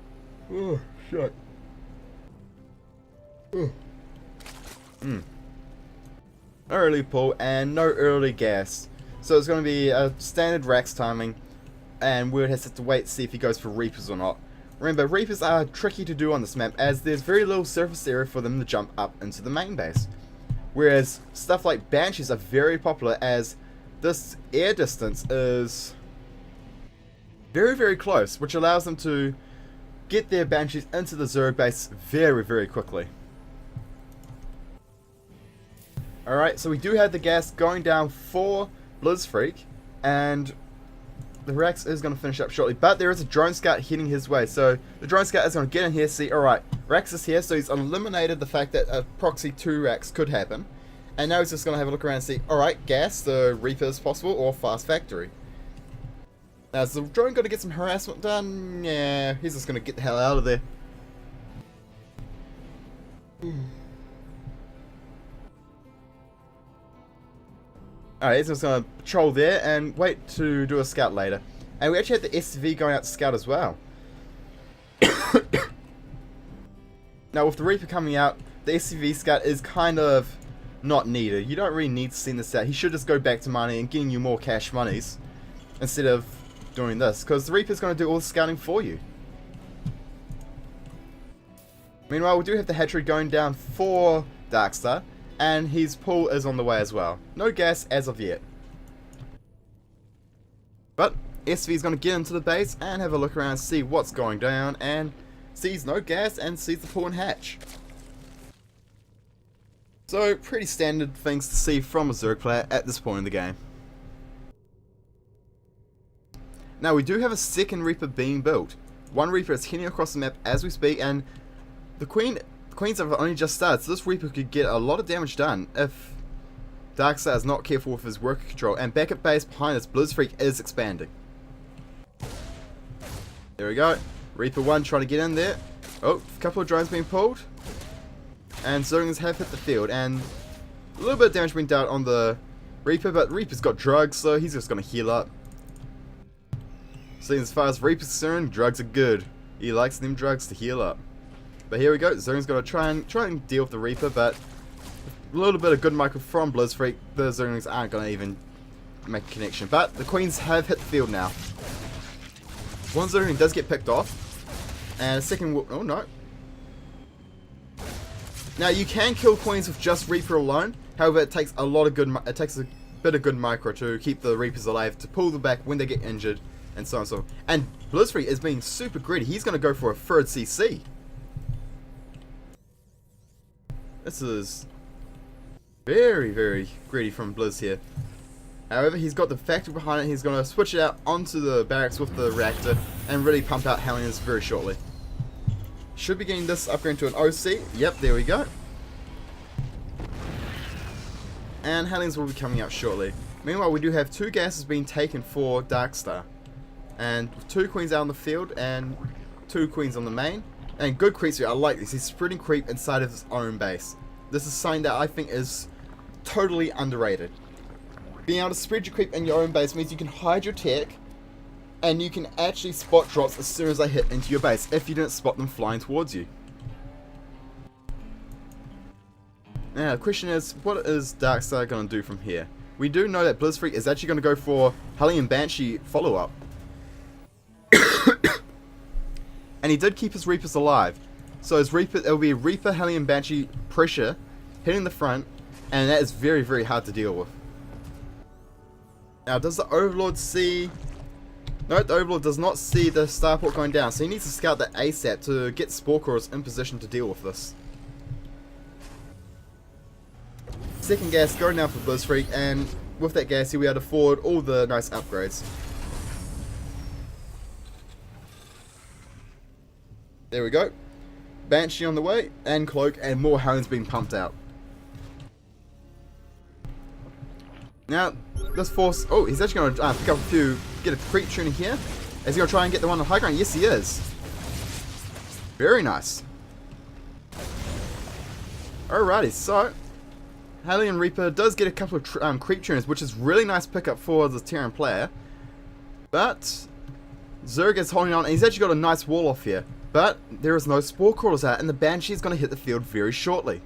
Oh, shit. Oh. No early pull and no early gas. So it's going to be a standard Rax timing, and Word has to wait to see if he goes for Reapers or not. Remember, Reapers are tricky to do on this map as there's very little surface area for them to jump up into the main base. Whereas stuff like Banshees are very popular as this air distance is very close, which allows them to get their Banshees into the Zerg base very quickly. Alright, so we do have the gas going down for Blitzfreak, and the Rax is going to finish up shortly, but there is a drone scout heading his way, so the drone scout is going to get in here, see, alright, Rax is here, so he's eliminated the fact that a proxy 2 Rax could happen, and now he's just going to have a look around and see, alright, gas, the Reaper is possible, or Fast Factory. Now, is the drone going to get some harassment done? Yeah, he's just going to get the hell out of there. Alright, he's just going to patrol there and wait to do a scout later. And we actually had the SCV going out to scout as well. Now, with the Reaper coming out, the SCV scout is kind of not needed. You don't really need to send this out. He should just go back to mining and getting you more cash monies instead of doing this, because the Reaper's going to do all the scouting for you. Meanwhile, we do have the hatchery going down for Darkstar, and his pull is on the way as well. No gas as of yet. But SV is going to get into the base and have a look around and see what's going down, and sees no gas and sees the pull and hatch. So, pretty standard things to see from a Zerg player at this point in the game. Now, we do have a second Reaper being built. One Reaper is heading across the map as we speak, and the Queens have only just started, so this Reaper could get a lot of damage done if Darkstar is not careful with his worker control, and back at base behind us, Blitzfreak is expanding. There we go. Reaper 1 trying to get in there. Oh, a couple of drones being pulled. And Zerglings have hit the field, and a little bit of damage being dealt on the Reaper, but Reaper's got drugs, so he's just going to heal up. So as far as Reaper's concerned, drugs are good. He likes them drugs to heal up. But here we go, Zergling's going to try and deal with the Reaper, but a little bit of good micro from Blitzfreak, the Zerglings aren't going to even make a connection. But the Queens have hit the field now. One Zergling does get picked off, and a second, oh no. Now you can kill Queens with just Reaper alone, however it takes a bit of good micro to keep the Reapers alive, to pull them back when they get injured, and so on and so on. And Blitzfreak is being super greedy, he's going to go for a third CC. This is very greedy from Blizz here. However, he's got the factory behind it. He's going to switch it out onto the barracks with the reactor and really pump out Hellions very shortly. Should be getting this upgrade to an OC. Yep, there we go. And Hellions will be coming out shortly. Meanwhile, we do have 2 gases being taken for Darkstar. And with 2 Queens out on the field and 2 Queens on the main. And good creeps here, I like this. He's spreading creep inside of his own base. This is something that I think is totally underrated. Being able to spread your creep in your own base means you can hide your tech, and you can actually spot drops as soon as they hit into your base, if you didn't spot them flying towards you. Now, the question is, what is Darkstar going to do from here? We do know that Blitzfreak is actually going to go for Hellion Banshee follow-up. And he did keep his Reapers alive. So his Reaper, it will be Reaper, Hellion Banshee pressure hitting the front, and that is very hard to deal with. Now, does the Overlord see... No, the Overlord does not see the starport going down, so he needs to scout that ASAP to get Spore Cores in position to deal with this. Second gas going down for Blitzfreak, and with that gas he'll be able to forward all the nice upgrades. There we go. Banshee on the way, and Cloak, and more Hellions being pumped out. Now, this force... Oh, he's actually going to pick up a few... Get a creep tuner here. Is he going to try and get the one on high ground? Yes, he is. Very nice. Alrighty, so... Hellion Reaper does get a couple of creep tuners, which is really nice pickup for the Terran player. But Zerg is holding on, and he's actually got a nice wall off here. But there is no Spore Crawlers out, and the Banshee is going to hit the field very shortly.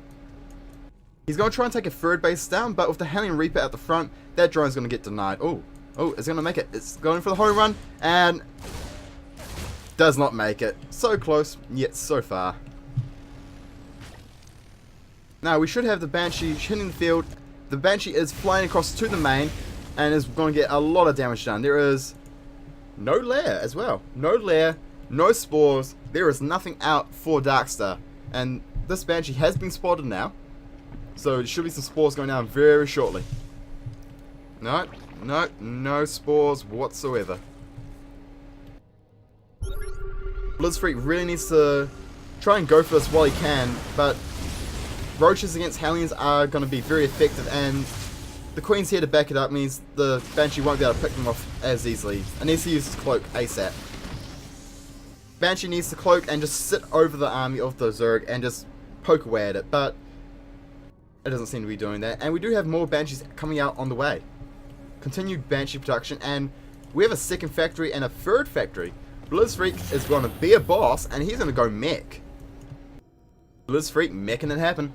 He's going to try and take a third base down, but with the Hellion Reaper at the front, that drone is going to get denied. Oh, it's going to make it. It's going for the home run, and does not make it. So close, yet so far. Now, we should have the Banshee hitting the field. The Banshee is flying across to the main, and is going to get a lot of damage done. There is no lair as well. No lair, no spores. There is nothing out for Darkstar. And this Banshee has been spotted now. So there should be some spores going down very shortly. No spores whatsoever. Blitzfreak really needs to try and go for this while he can, but Roaches against Hellions are going to be very effective, and the Queen's here to back it up means the Banshee won't be able to pick them off as easily. It needs to use his cloak ASAP. Banshee needs to cloak and just sit over the army of the Zerg and just poke away at it, but it doesn't seem to be doing that. And we do have more Banshees coming out on the way. Continued Banshee production, and we have a second factory and a third factory. Blitzfreak is going to be a boss, and he's going to go mech. Blitzfreak meching it happen.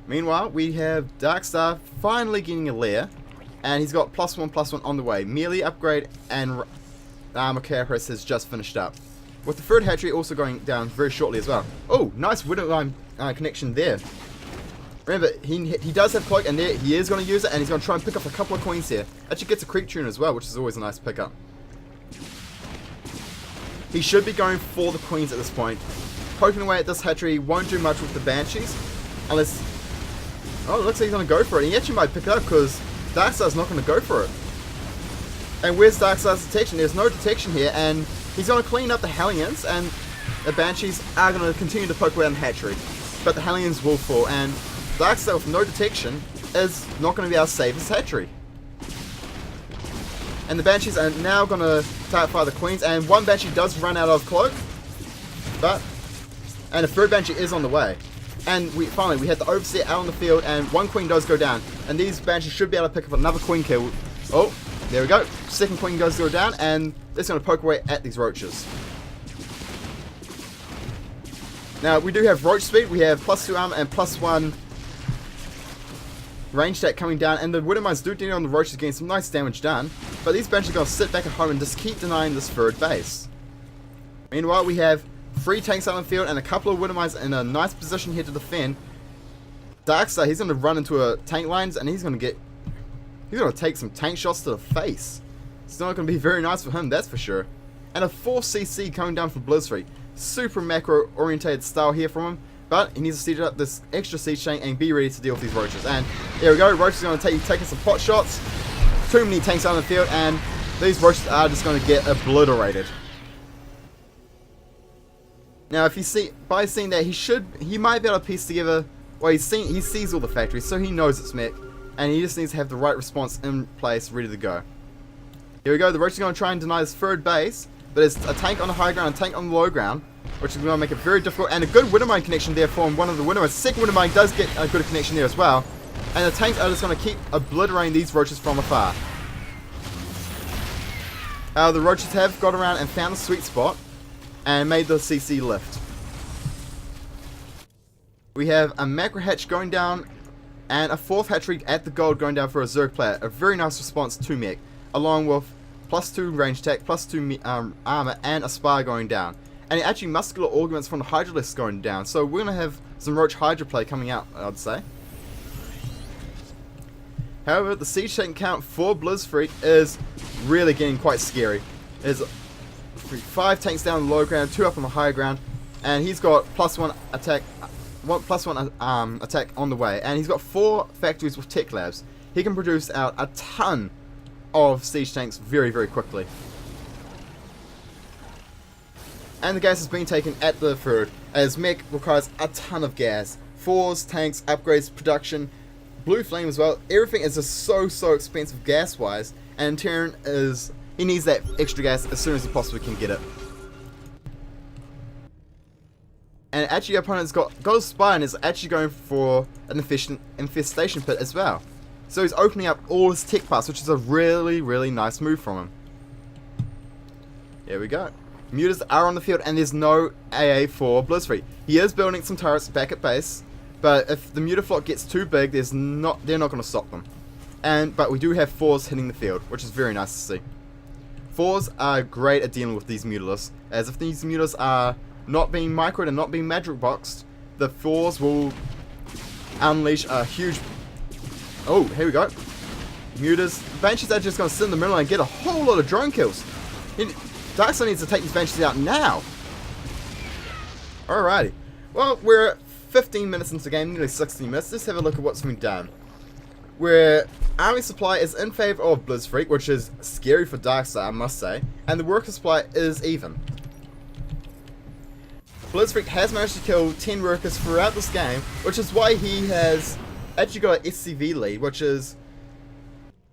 Meanwhile, we have Darkstar finally getting a lair, and he's got +1/+1 on the way. Melee upgrade and armor carapace has just finished up. With the third hatchery also going down very shortly as well. Oh, nice Widow Line connection there. Remember, he does have cloak, and there he is going to use it, and he's going to try and pick up a couple of queens here. Actually gets a creep tune as well, which is always a nice pickup. He should be going for the queens at this point. Poking away at this hatchery won't do much with the Banshees, unless... Oh, it looks like he's going to go for it. He actually might pick it up, because Darkstar's not going to go for it. And where's Darkstar's detection? There's no detection here, and he's going to clean up the Hellions, and the Banshees are going to continue to poke away on the hatchery. But the Hellions will fall, and Darkstar with no detection is not going to be able to save his hatchery. And the Banshees are now going to target fire the Queens, and one Banshee does run out of cloak, and a third Banshee is on the way. And finally we had the Overseer out on the field, and one Queen does go down, and these Banshees should be able to pick up another Queen kill. Oh, there we go. Second Queen does go down, and it's going to poke away at these Roaches. Now we do have Roach speed. We have +2 armor and +1 range attack coming down, and the Widowmines do deal on the Roaches, getting some nice damage done, but these Banshees are going to sit back at home and just keep denying this third base. Meanwhile, we have 3 tanks out on the field and a couple of Widowmines in a nice position here to defend. Darkstar, he's going to run into a tank lines, and he's going to take some tank shots to the face. It's not going to be very nice for him, that's for sure. And a 4cc coming down from Blitzfreak. Super macro orientated style here from him. But he needs to siege up this extra siege tank and be ready to deal with these Roaches. And there we go, Roaches are going to taking some pot shots. Too many tanks out on the field, and these Roaches are just going to get obliterated. Now, if you see, by seeing that, he might be able to piece together. Well, he sees all the factories, so he knows it's mech, and he just needs to have the right response in place, ready to go. Here we go. The Roaches are going to try and deny this third base, but it's a tank on the high ground, a tank on the low ground, which is going to make it very difficult, and a good Widowmine connection there from one of the Widowmines. Second Widowmine does get a good connection there as well, and the tanks are just going to keep obliterating these Roaches from afar. The Roaches have got around and found the sweet spot, and made the CC lift. We have a macro hatch going down, and a 4th hatchery at the gold going down for a Zerg player. A very nice response to mech, along with +2 range attack, +2 armor, and a spire going down. And actually muscular augments from the Hydralisks going down. So we're going to have some Roach Hydra play coming out, I'd say. However, the siege tank count for Blitzfreak is really getting quite scary. There's 5 tanks down on the low ground, 2 up on the high ground, and he's got +1 attack, +1 attack on the way. And he's got 4 factories with tech labs. He can produce out a ton of siege tanks very, very quickly. And the gas is being taken at the third, as mech requires a ton of gas. 4s, tanks, upgrades, production, blue flame as well. Everything is just so expensive gas wise, and Terran he needs that extra gas as soon as he possibly can get it. And actually your opponent's got a spy and is actually going for an infestation pit as well. So he's opening up all his tech parts, which is a really, really nice move from him. There we go. Mutas are on the field and there's no AA for Blitzkrieg. He is building some turrets back at base, but if the Mutaflot gets too big, they're not going to stop them. But we do have 4s hitting the field, which is very nice to see. 4s are great at dealing with these Mutalisks, as if these Mutalisks are not being microed and not being magic boxed, the 4s will unleash a huge... Oh, here we go. Mutas. Banshees are just going to sit in the middle and get a whole lot of drone kills. Darkseid needs to take these Banshees out now. Alrighty. Well, we're 15 minutes into the game, nearly 16 minutes. Let's have a look at what's been done. Where army supply is in favor of Blitzkrieg, which is scary for Darkseid, I must say, and the worker supply is even. Blitzkrieg has managed to kill 10 workers throughout this game, which is why he has actually got an SCV lead, which is...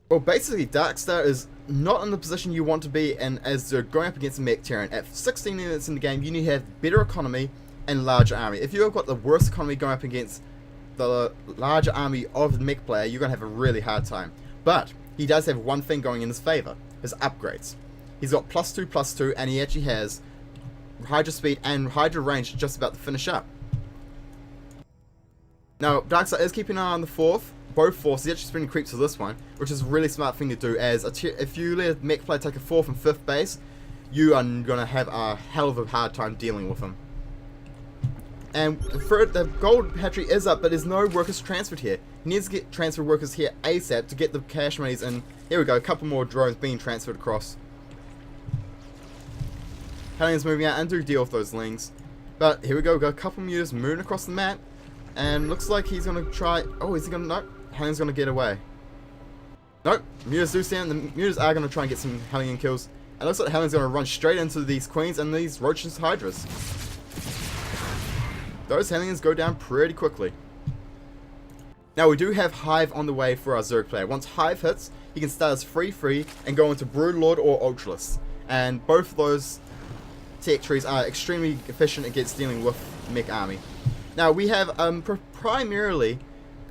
Well, basically, Darkstar is not in the position you want to be in as they're going up against a mech Terran. At 16 minutes in the game, you need to have better economy and larger army. If you've got the worst economy going up against the larger army of the mech player, you're going to have a really hard time. But he does have one thing going in his favor, his upgrades. He's got +2/+2, and he actually has Hydra speed and Hydra range just about to finish up. Now, Darkseid is keeping an eye on the 4th. Both 4s, he's actually spinning creeps to this one, which is a really smart thing to do, as if you let a mech player take a 4th and 5th base, you are going to have a hell of a hard time dealing with him. And for the gold hatchery is up, but there's no workers transferred here. He needs to get transfer workers here ASAP to get the cash monies, and here we go, a couple more drones being transferred across. Hallian's moving out and do deal with those lings. But here we go, we've got a couple mutas moving across the map, and looks like he's going to try... Oh, is he going to... No, Hallian's going to get away. Nope, mutas do stand, the mutas are going to try and get some Hallian kills. And it looks like Hallian's going to run straight into these queens and these roaches hydras. Those Hallians go down pretty quickly. Now we do have Hive on the way for our Zerg player. Once Hive hits, he can start as free and go into Broodlord or Ultralisk. And both of those tech trees are extremely efficient against dealing with mech army. Now we have primarily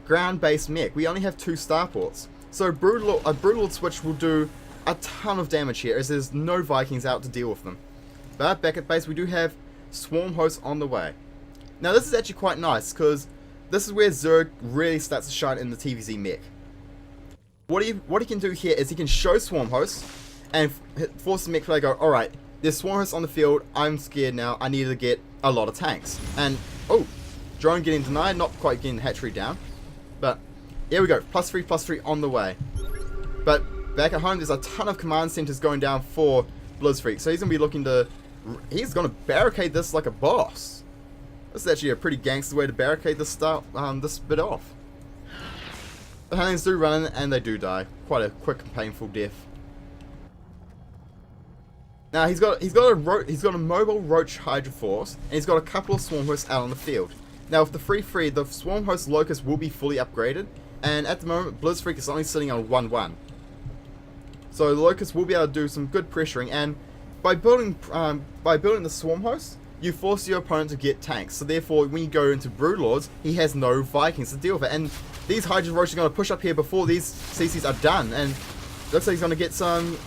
ground-based mech. We only have 2 starports. So a Broodlord switch will do a ton of damage here, as there's no Vikings out to deal with them. But back at base we do have Swarm hosts on the way. Now this is actually quite nice, because this is where Zerg really starts to shine in the TVZ mech. What he can do here is he can show Swarm hosts and force the mech player to go, alright, there's Swarm hosts on the field, I'm scared now, I need to get a lot of tanks. And, oh, drone getting denied, not quite getting the hatchery down. But, here we go, +3/+3 on the way. But, back at home, there's a ton of command centers going down for Blitzkrieg. So he's going to be looking to, he's going to barricade this like a boss. This is actually a pretty gangster way to barricade this bit off. The Hallians do run in and they do die. Quite a quick and painful death. Now he's got a mobile roach hydra force, and he's got a couple of swarm hosts out on the field. Now with the free, the swarm host locust will be fully upgraded, and at the moment Blitzkrieg is only sitting on 1/1. So the locust will be able to do some good pressuring, and by building the swarm host, you force your opponent to get tanks. So therefore, when you go into Broodlords, he has no Vikings to deal with it. And these Hydra Roaches are going to push up here before these CCs are done. And looks like he's going to get some...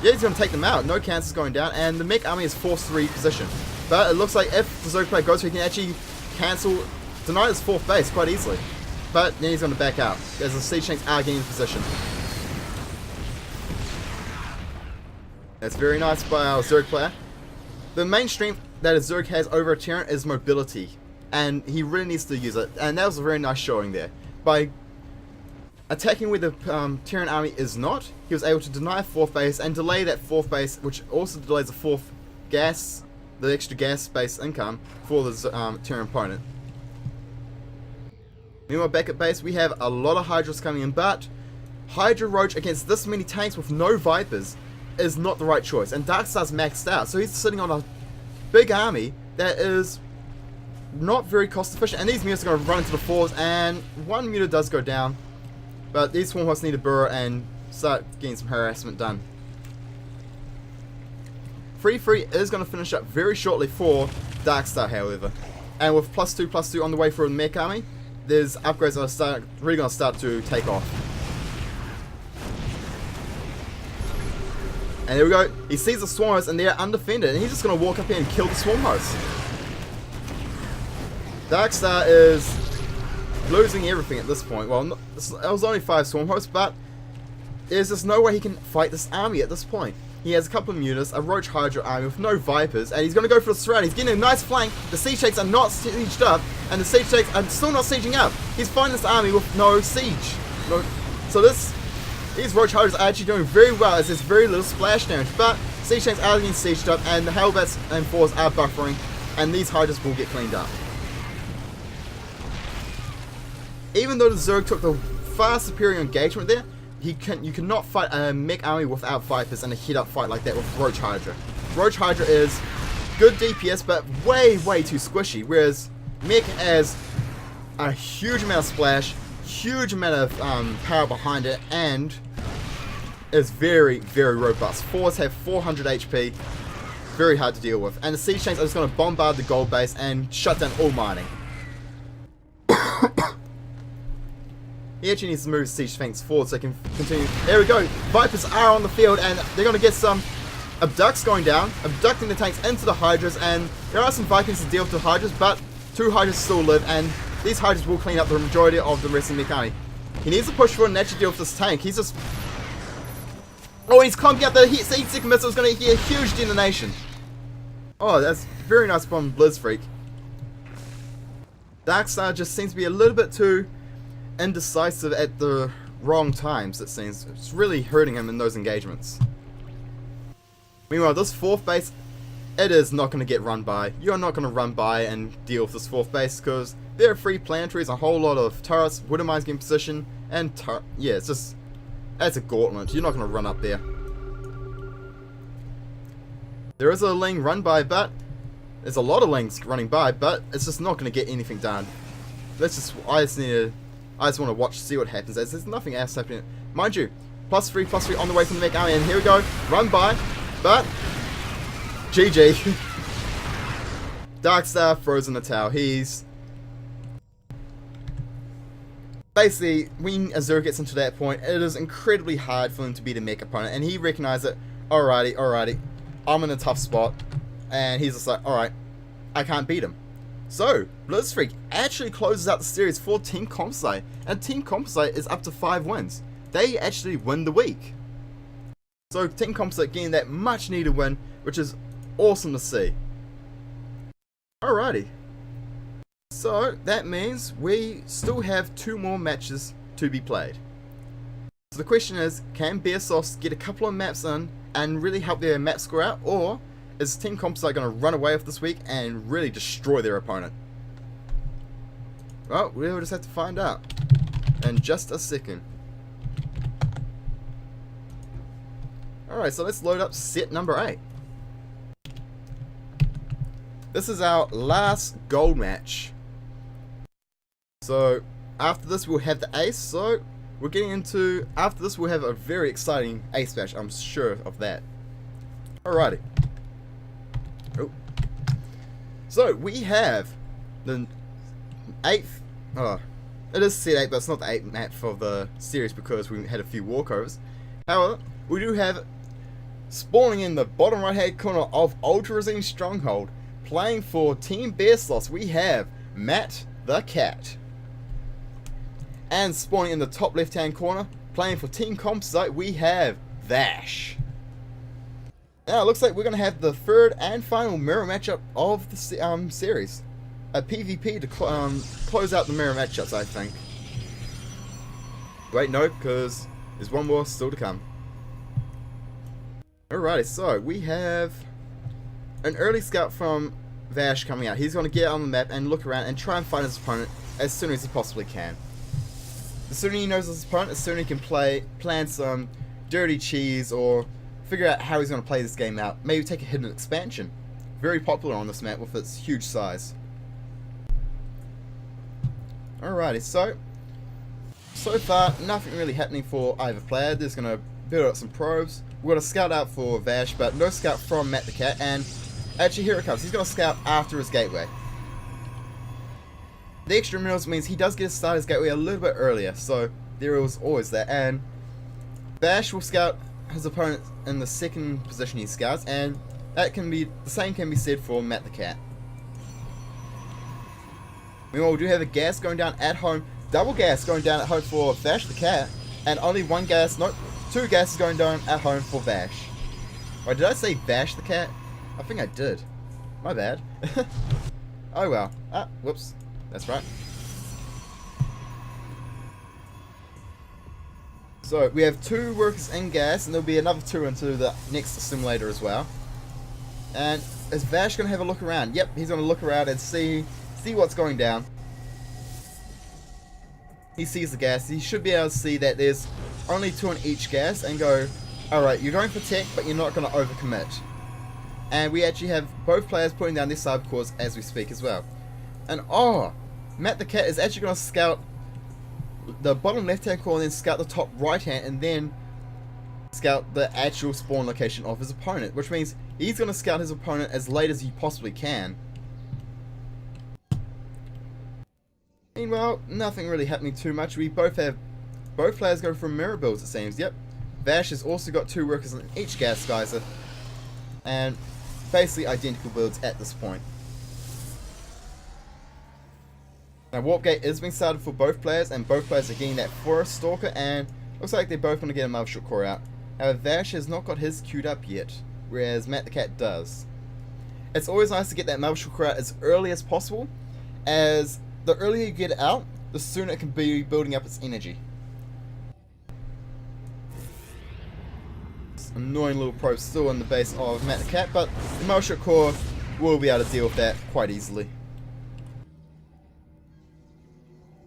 Yeah, he's going to take them out. No cancers going down. And the mech army is forced to reposition. But it looks like if the Zerg player goes, he can actually deny his 4th base quite easily. But then he's going to back out, as the siege tanks are getting in position. That's very nice by our Zerg player. The main strength that a Zerg has over a Terran is mobility, and he really needs to use it, and that was a very nice showing there. By attacking where the Terran army is not, he was able to deny a 4th base and delay that 4th base, which also delays the 4th gas, the extra gas base income for the Terran opponent. Meanwhile, back at base, we have a lot of Hydras coming in, but Hydra Roach against this many tanks with no Vipers is not the right choice, and Darkstar's maxed out, so he's sitting on a big army that is not very cost efficient, and these mutas are going to run into the 4s, and one muta does go down, but these swarm hosts need to burrow and start getting some harassment done. Free is going to finish up very shortly for Darkstar, however. And with +2/+2 on the way for the mech army, there's upgrades that are really going to start to take off. And there we go. He sees the swarm hosts and they're undefended, and he's just going to walk up here and kill the swarm hosts. Darkstar is losing everything at this point. Well, it was only 5 swarm hosts, but there's just no way he can fight this army at this point. He has a couple of mutas, a Roach Hydra army with no Vipers, and he's going to go for the surround. He's getting a nice flank. The Siege Takes are not sieged up, and the Siege Takes are still not sieging up. He's fighting this army with no siege. So these Roach Hydras are actually doing very well, as there's very little splash damage, but Siege Tanks are getting sieged up, and the Hellbats and Fours are buffering, and these Hydras will get cleaned up. Even though the Zerg took the far superior engagement there, you cannot fight a mech army without Vipers and a hit-up fight like that with Roach Hydra. Roach Hydra is good DPS, but way too squishy, whereas mech has a huge amount of splash, huge amount of power behind it, and is very robust. Fours have 400 HP, very hard to deal with, and the Siege Tanks are just going to bombard the gold base and shut down all mining. He actually needs to move Siege Tanks forward so he can continue. There we go. Vipers are on the field, and they're going to get some abducts going down, abducting the tanks into the Hydras, and there are some Vikings to deal with the Hydras, but 2 Hydras still live, and these Hydras will clean up the majority of the rest of the mech army. He needs to push forward and actually deal with this tank. He's just... Oh, he's clumping out the Siege Seeker missile. Is going to get a huge detonation. Oh, that's very nice from Blitzfreak. Darkstar just seems to be a little bit too indecisive at the wrong times, it seems. It's really hurting him in those engagements. Meanwhile, this 4th base, it is not going to get run by. You're not going to run by and deal with this 4th base, because there are 3 planetaries, a whole lot of turrets, Widow Mines getting position, and yeah, it's just, that's a gauntlet. You're not going to run up there. There is a Ling run by, but there's a lot of Lings running by, but it's just not going to get anything done. I just want to watch, see what happens, as there's nothing else happening. Mind you, +3/+3 on the way from the mech army, and here we go, run by, but GG. Darkstar throws in the towel. He's basically, when Azure gets into that point, it is incredibly hard for him to beat a mech opponent, and he recognizes it. Alrighty, I'm in a tough spot, and he's just like, alright, I can't beat him. So, Blitzfreak actually closes out the series for Team Composite, and Team Composite is up to 5 wins. They actually win the week. So, Team Composite getting that much needed win, which is awesome to see. Alrighty. So, that means we still have 2 more matches to be played. So the question is, can BearSloths get a couple of maps in and really help their map score out, or is Team Composite going to run away with this week and really destroy their opponent? Well, we'll just have to find out in just a second. Alright, so let's load up set number 8. This is our last gold match. So, after this we'll have the ace, so we're getting into... After this we'll have a very exciting ace match, I'm sure of that. Alrighty. Oh. So, we have the 8th... Oh, it is set 8, but it's not the 8th match for the series because we had a few walkovers. However, we do have... Spawning in the bottom right hand corner of Ultra Regime Stronghold, playing for Team BearSloths, we have Matt the Cat. And spawning in the top left hand corner, playing for Team Composite, we have Vash. Now it looks like we're going to have the 3rd and final mirror matchup of the series. A PvP to close out the mirror matchups, I think. Wait, no, because there's one more still to come. Alrighty, so we have an early scout from Vash coming out. He's going to get on the map and look around and try and find his opponent as soon as he possibly can. The sooner he knows his opponent, the sooner he can plan some dirty cheese or figure out how he's going to play this game out. Maybe take a hidden expansion. Very popular on this map with its huge size. Alrighty, so far nothing really happening for either player. They're just going to build up some probes. We've got a scout out for Vash, but no scout from Matt the Cat, and Actually, here it comes. He's going to scout after his gateway. The extra minerals means he does get to start his gateway a little bit earlier, so there was always that. And Vash will scout his opponent in the second position he scouts, and that can be the same can be said for Matt the Cat. Meanwhile, we do have a gas going down at home, double gas going down at home for Vash the Cat, and only one gas, no, two gases going down at home for Vash. Wait, did I say Vash the Cat? I think I did. My bad. Oh well. Ah, whoops. That's right. So, we have 2 workers in gas, and there'll be another 2 into the next simulator as well. And is Vash going to have a look around? Yep, he's going to look around and see what's going down. He sees the gas. He should be able to see that there's only 2 in each gas and go, alright, you're going for tech, but you're not going to overcommit. And we actually have both players putting down their side cores as we speak as well. And oh, Matt the Cat is actually going to scout the bottom left hand core and then scout the top right hand and then scout the actual spawn location of his opponent, which means he's going to scout his opponent as late as he possibly can. Meanwhile, nothing really happening too much. We both players go for mirror builds, it seems. Yep, Vash has also got 2 workers in each gas geyser, and basically identical builds at this point. Now Warp Gate is being started for both players, and both players are getting that Forest Stalker, and looks like they're both going to get a Mothership Core out. However, Vash has not got his queued up yet, whereas Matt the Cat does. It's always nice to get that Mothership Core out as early as possible, as the earlier you get it out, the sooner it can be building up its energy. This annoying little probe still in the base of Matt the Cat, but the Mothership Core will be able to deal with that quite easily.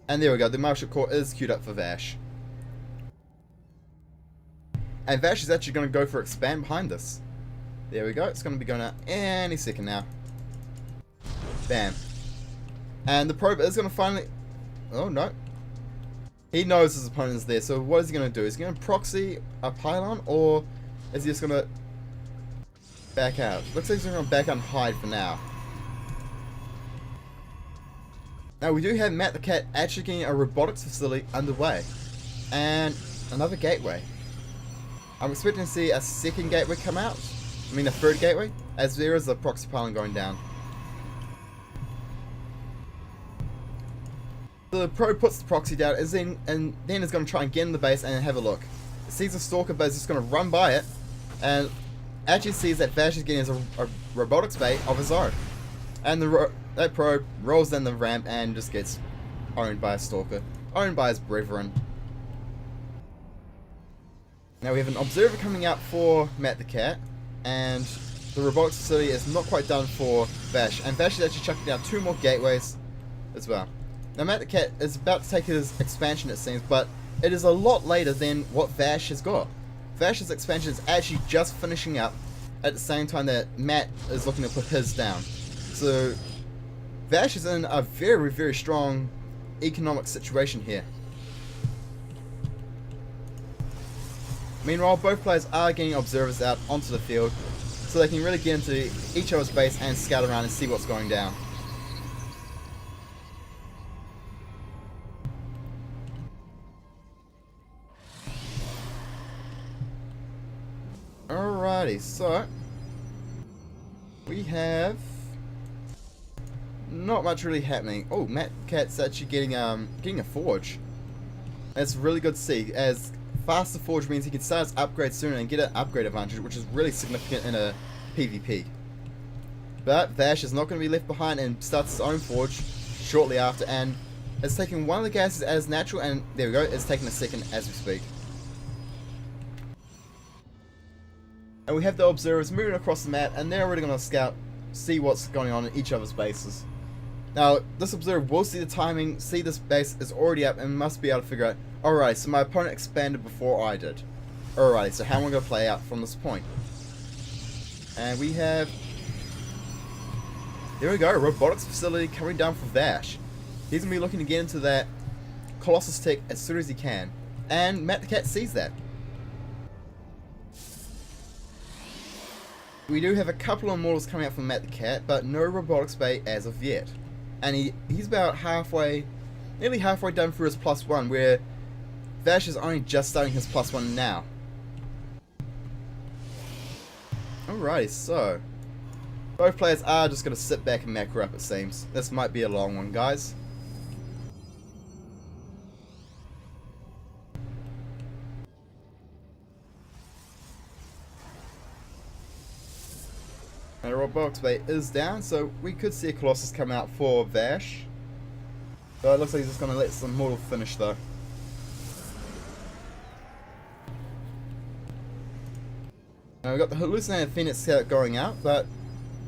And there we go, the Mothership Core is queued up for Vash. And Vash is actually going to go for expand behind this. There we go, it's going to be going out any second now. Bam. And the probe is going to finally... Oh no. He knows his opponent is there, so what is he going to do? Is he going to proxy a pylon, or is he just going to back out? Looks like he's going to back out and hide for now. Now we do have Matt the Cat actually getting a robotics facility underway. And another gateway. I'm expecting to see a second gateway come out. I mean a third gateway, as there is a proxy pylon going down. So the probe puts the proxy down and then is going to try and get in the base and have a look. It sees a stalker, but it's just going to run by it and actually sees that Vash is getting a robotics bay of his own. And that probe rolls down the ramp and just gets owned by a stalker, owned by his brethren. Now we have an observer coming out for Matt the Cat, and the robotics facility is not quite done for Vash, and Vash is actually chucking down 2 more gateways as well. Now Matt the Cat is about to take his expansion, it seems, but it is a lot later than what Vash has got. Vash's expansion is actually just finishing up at the same time that Matt is looking to put his down. So Vash is in a very, very strong economic situation here. Meanwhile, both players are getting observers out onto the field so they can really get into each other's base and scout around and see what's going down. Alrighty, so we have not much really happening. Oh, Matt Cat's actually getting a forge. That's really good to see, as faster forge means he can start his upgrade sooner and get an upgrade advantage, which is really significant in a PvP. But Vash is not going to be left behind and starts his own forge shortly after, and it's taking one of the gases as natural, and there we go, it's taking a second as we speak. And we have the observers moving across the map, and they're already going to scout, see what's going on in each other's bases. Now, this observer will see the timing, see this base is already up, and must be able to figure out, alright, so my opponent expanded before I did. Alright, so how am I going to play out from this point? And we have... There we go, robotics facility coming down for Vash. He's going to be looking to get into that Colossus tech as soon as he can. And Matt the Cat sees that. We do have a couple of models coming out from Matt the Cat, but no robotics bay as of yet. And he's about nearly halfway done through his +1, where Vash is only just starting his +1 now. Alrighty, so both players are just going to sit back and macro up, it seems. This might be a long one, guys. And the robotics bay is down, so we could see a Colossus come out for Vash. So it looks like he's just going to let some mortal finish though. Now we've got the hallucinated Phoenix going out, but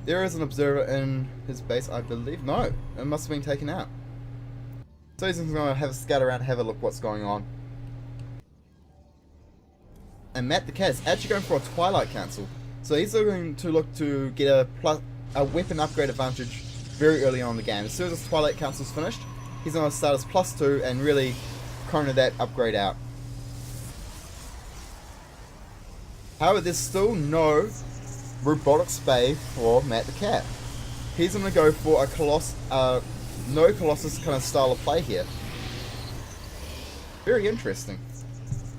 there is an observer in his base, I believe. No, it must have been taken out. So he's going to have a scout around, have a look what's going on. And Matt the Cat is actually going for a Twilight Council. So he's going to look to get a weapon upgrade advantage very early on in the game. As soon as his Twilight Council is finished, he's going to start his +2 and really corner that upgrade out. However, there's still no robotics bay for Matt the Cat. He's going to go for a no Colossus kind of style of play here. Very interesting.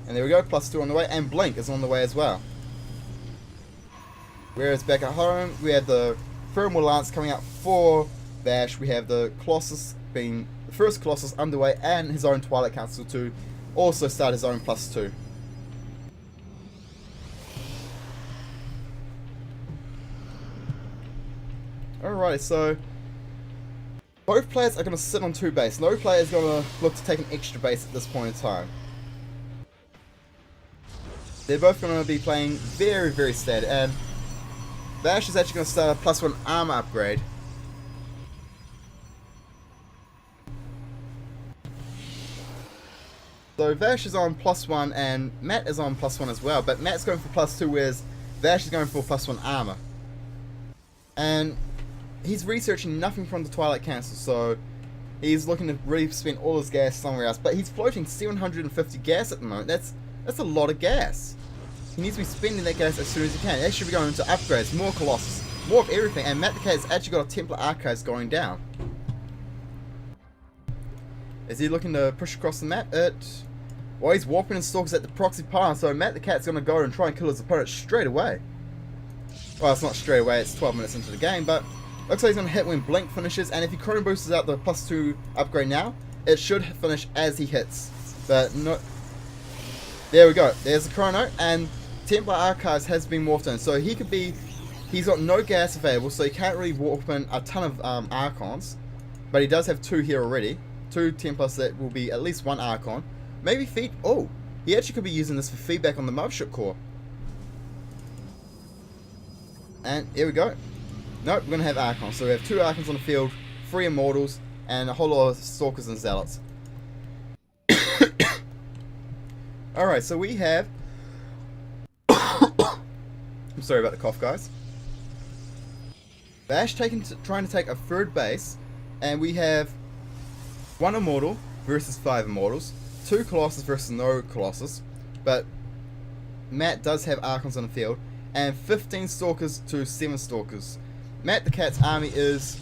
And there we go, +2 on the way, and Blink is on the way as well. Whereas back at home, we have the Thermal Lance coming out for Vash. We have the Colossus being the first Colossus underway, and his own Twilight Council to also start his own +2. Alright, so both players are going to sit on 2 base. No player is going to look to take an extra base at this point in time. They're both going to be playing very, very steady, and Vash is actually going to start a +1 armor upgrade. So Vash is on +1 and Matt is on +1 as well, but Matt's going for +2, whereas Vash is going for +1 armor. And he's researching nothing from the Twilight Council, so he's looking to really spend all his gas somewhere else. But he's floating 750 gas at the moment. That's a lot of gas. He needs to be spending that gas as soon as he can. That should be going into upgrades, more Colossus, more of everything. And Matt the Cat has actually got a Templar Archives going down. Is he looking to push across the map? Well, he's warping and stalkers at the proxy pile, so Matt the Cat's going to go and try and kill his opponent straight away. Well, it's not straight away, it's 12 minutes into the game, but looks like he's going to hit when Blink finishes, and if he chrono boosts out the +2 upgrade now, it should finish as he hits. But no. There we go. There's the chrono, and Templar Archives has been morphed in, so he's got no gas available, so he can't really warp in a ton of Archons, but he does have 2 here already. 2 Templars that will be at least 1 Archon. Maybe feed. Oh, he actually could be using this for feedback on the Mothership Core. And here we go. Nope, we're going to have Archons. So we have 2 Archons on the field, 3 Immortals, and a whole lot of Stalkers and Zealots. Alright, so we have... I'm sorry about the cough, guys. Vash trying to take a 3rd base, and we have 1 Immortal versus 5 Immortals, 2 Colossus versus no Colossus, but Matt does have Archons on the field, and 15 Stalkers to 7 Stalkers. Matt the Cat's army is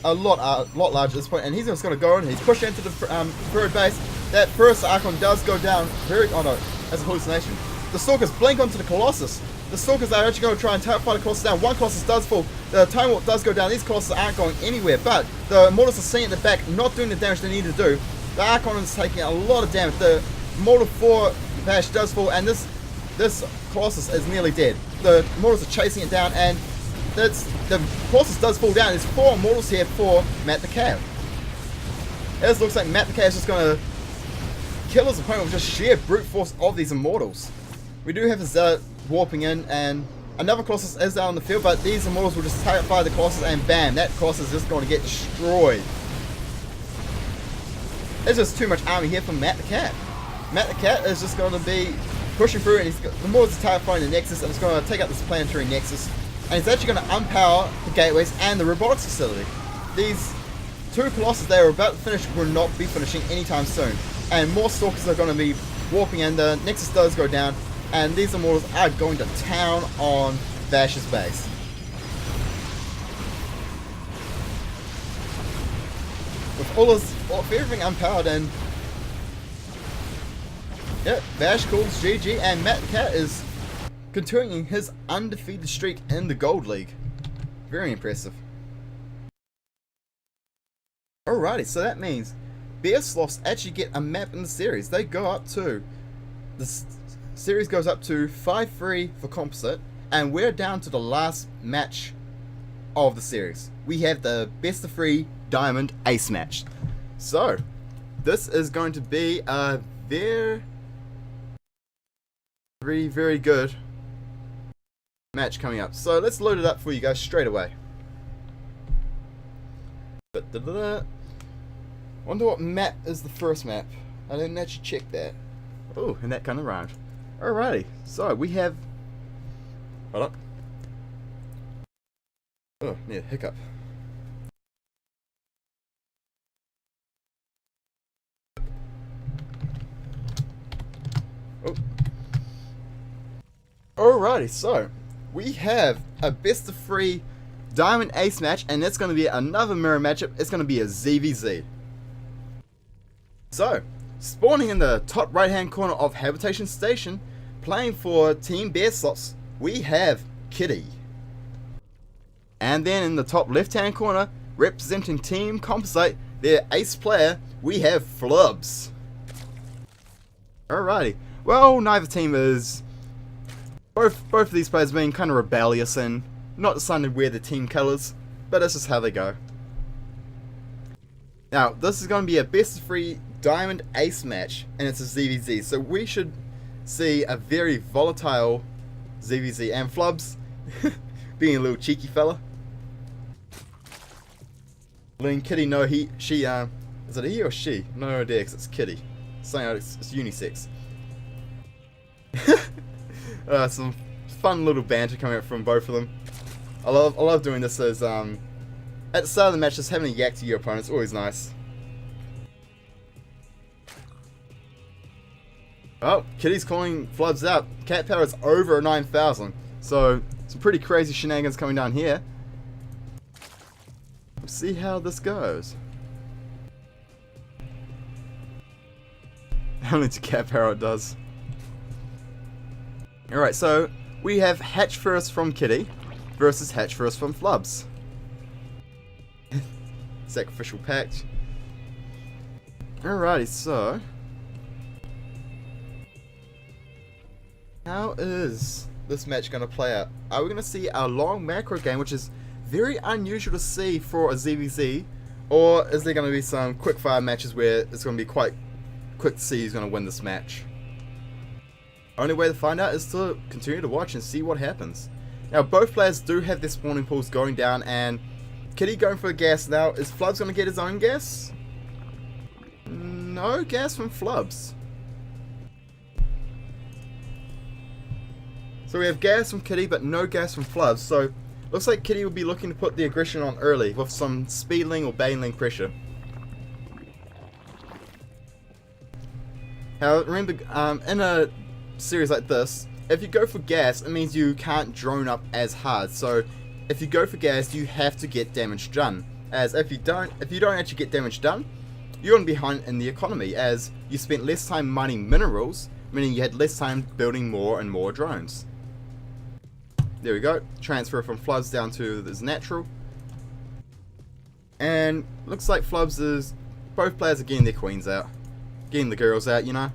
a lot larger at this point, and he's just going to go in, he's pushing into the 3rd base. That first Archon does go down oh no, that's a hallucination. The Stalkers blink onto the Colossus. The Stalkers are actually going to try and fight the Colossus down. 1 Colossus does fall, the Time Warp does go down, these Colossus aren't going anywhere, but the Immortals are sitting at the back, not doing the damage they need to do. The Archon is taking a lot of damage. The Immortal 4 Vash does fall, and this Colossus is nearly dead. The Immortals are chasing it down, and the Colossus does fall down. There's 4 Immortals here for Matt the Cat. It looks like Matt the Cat is just going to kill his opponent with just sheer brute force of these Immortals. We do have a Zealot warping in, and another Colossus is out on the field, but these Immortals will just terrify the Colossus, and bam, that Colossus is just going to get destroyed. There's just too much army here for Matt the Cat. Matt the Cat is just going to be pushing through, and the Immortals are terrifying the Nexus, and it's going to take out this planetary Nexus, and it's actually going to unpower the gateways and the robotics facility. These 2 Colossus they are about to finish will not be finishing anytime soon, and more Stalkers are going to be warping in. The Nexus does go down, and these immortals are going to town on Vash's base. With everything unpowered, and yep, Vash calls GG, and Matt Cat is continuing his undefeated streak in the Gold League. Very impressive. Alrighty, so that means BearSloths actually get a map in the series. They go up to, the series goes up to 5-3 for Composite, and we're down to the last match of the series. We have the best of 3 Diamond Ace match. So, this is going to be a very, very good match coming up. So let's load it up for you guys straight away. Wonder what map is the first map. I didn't actually check that. Oh, and that kind of rhymed. Alrighty, so we have. Hold up. Oh, yeah, hiccup. Oh. Alrighty, so we have a best of 3 Diamond Ace match, and it's going to be another mirror matchup. It's going to be a ZVZ. So, spawning in the top right hand corner of Habitation Station, playing for Team BearSloths, we have Kitty. And then in the top left hand corner, representing Team Composite, their ace player, we have Flubs. Alrighty, well, neither team is. Both of these players being kind of rebellious and not deciding to wear the team colours, but that's just how they go. Now, this is going to be a best of 3 Diamond Ace match, and it's a ZVZ, so we should see a very volatile ZVZ. And Flubs, being a little cheeky fella, letting Kitty know she, is it a he or she? No idea, because it's Kitty. It's unisex. Some fun little banter coming out from both of them. I love doing this as at the start of the match, just having a yak to your opponent's always nice. Oh, Kitty's calling Flubs out. Cat power is over 9,000, so some pretty crazy shenanigans coming down here. We'll see how this goes. How many cat power it does. Alright, so we have Hatch First from Kitty versus Hatch First from Flubs. Sacrificial Pact. Alrighty, so how is this match going to play out? Are we going to see a long macro game, which is very unusual to see for a ZVZ, or is there going to be some quick fire matches where it's going to be quite quick to see who's going to win this match? Only way to find out is to continue to watch and see what happens. Now, both players do have their spawning pools going down, and Kitty going for the gas now. Is Flubs going to get his own gas? No gas from Flubs. So we have gas from Kitty, but no gas from Flubs. So looks like Kitty will be looking to put the aggression on early with some speedling or baneling pressure. However, remember, in a series like this, if you go for gas, it means you can't drone up as hard. So if you go for gas, you have to get damage done. As if you don't actually get damage done, you're going to be behind in the economy, as you spent less time mining minerals, meaning you had less time building more and more drones. There we go. Transfer from Flubs down to this natural. And looks like Flubs is, both players are getting their queens out. Getting the girls out, you know.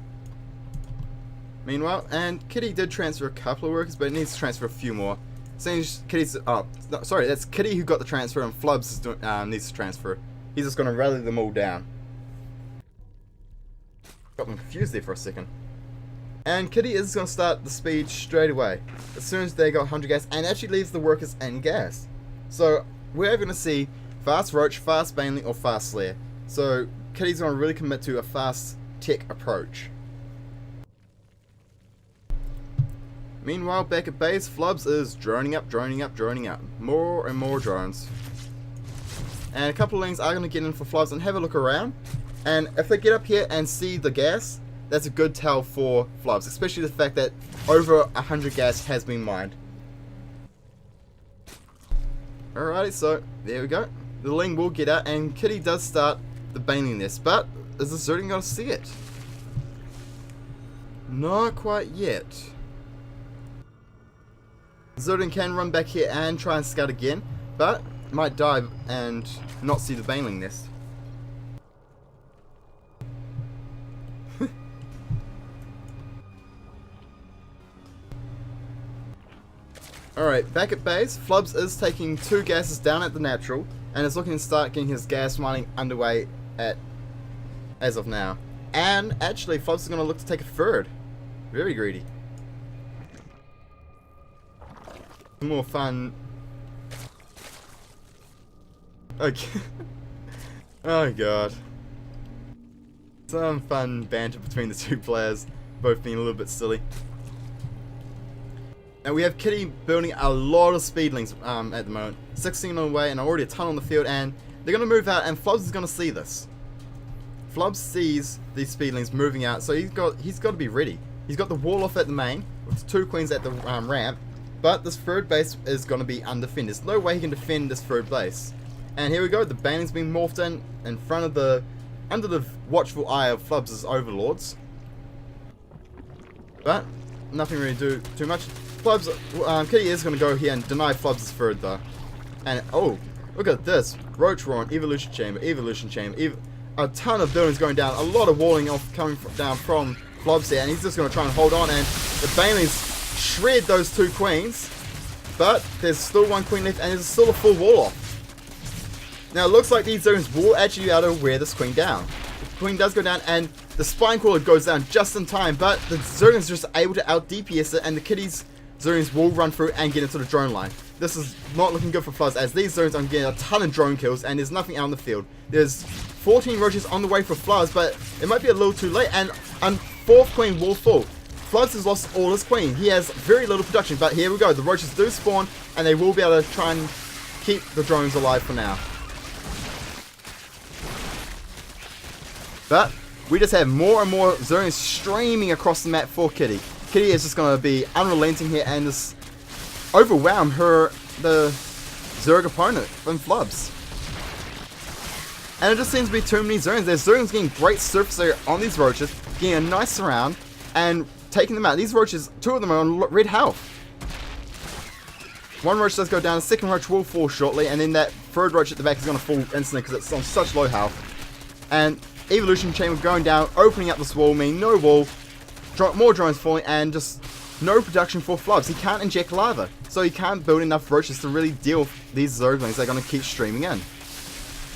Meanwhile, and Kitty did transfer a couple of workers, but it needs to transfer a few more. Seems Kitty's, oh, no, sorry, that's Kitty who got the transfer, and Flubs is doing, needs to transfer. He's just going to rally them all down. Got them confused there for a second. And Kitty is going to start the speed straight away, as soon as they got 100 gas, and actually leaves the workers in gas. So, we're going to see fast Roach, fast Baneling, or fast Slayer. So, Kitty's going to really commit to a fast tech approach. Meanwhile, back at base, Flubs is droning up. More and more drones. And a couple of lanes are going to get in for Flubs and have a look around. And if they get up here and see the gas, that's a good tell for Flubs, especially the fact that over 100 gas has been mined. Alrighty, so there we go. The Ling will get out, and Kitty does start the baneling nest, but is the Zergling going to see it? Not quite yet. Zergling can run back here and try and scout again, but might die and not see the baneling nest. Alright, back at base, Flubs is taking 2 gases down at the natural, and is looking to start getting his gas mining underway as of now. And actually, Flubs is going to look to take a third. Very greedy. More fun. Okay. Oh god. Some fun banter between the two players, both being a little bit silly. Now we have Kitty building a lot of speedlings at the moment. 16 on the way and already a ton on the field, and they're going to move out, and Flubs is going to see this. Flubs sees these speedlings moving out, so he's got to be ready. He's got the wall off at the main, with 2 queens at the ramp, but this third base is going to be undefended. There's no way he can defend this third base. And here we go, the baneling's being morphed in front of under the watchful eye of Flubs' overlords. But nothing really do too much. Flubs, Kitty is going to go here and deny Flubs' third though. And oh, look at this. Roach Roaring, Evolution Chamber, a ton of buildings going down, a lot of walling off coming down from Flubs here, and he's just going to try and hold on, and the banelings shred those 2 queens, but there's still 1 queen left, and there's still a full wall off. Now it looks like these zones will actually be able to wear this queen down. The queen does go down, and the spine crawler goes down just in time, but the Zergling's just able to out DPS it, and the Kitty's Zerglings will run through and get into the drone line. This is not looking good for Flubs, as these zones are getting a ton of drone kills, and there's nothing out on the field. There's 14 roaches on the way for Flubs, but it might be a little too late, and 4th queen will fall. Flubs has lost all his queen. He has very little production, but here we go. The roaches do spawn, and they will be able to try and keep the drones alive for now. But we just have more and more Zerglings streaming across the map for Kitty. Kitty is just going to be unrelenting here and just overwhelm the Zerg opponent from Flubs. And it just seems to be too many Zerglings. There's Zerglings getting great surface area on these roaches, getting a nice surround, and taking them out. These roaches, 2 of them are on red health. 1 roach does go down, the 2nd roach will fall shortly, and then that 3rd roach at the back is going to fall instantly because it's on such low health. And Evolution Chamber going down, opening up this wall, meaning no wall, more drones falling, and just no production for Flubs. He can't inject lava, so he can't build enough roaches to really deal with these Zerglings. They're going to keep streaming in.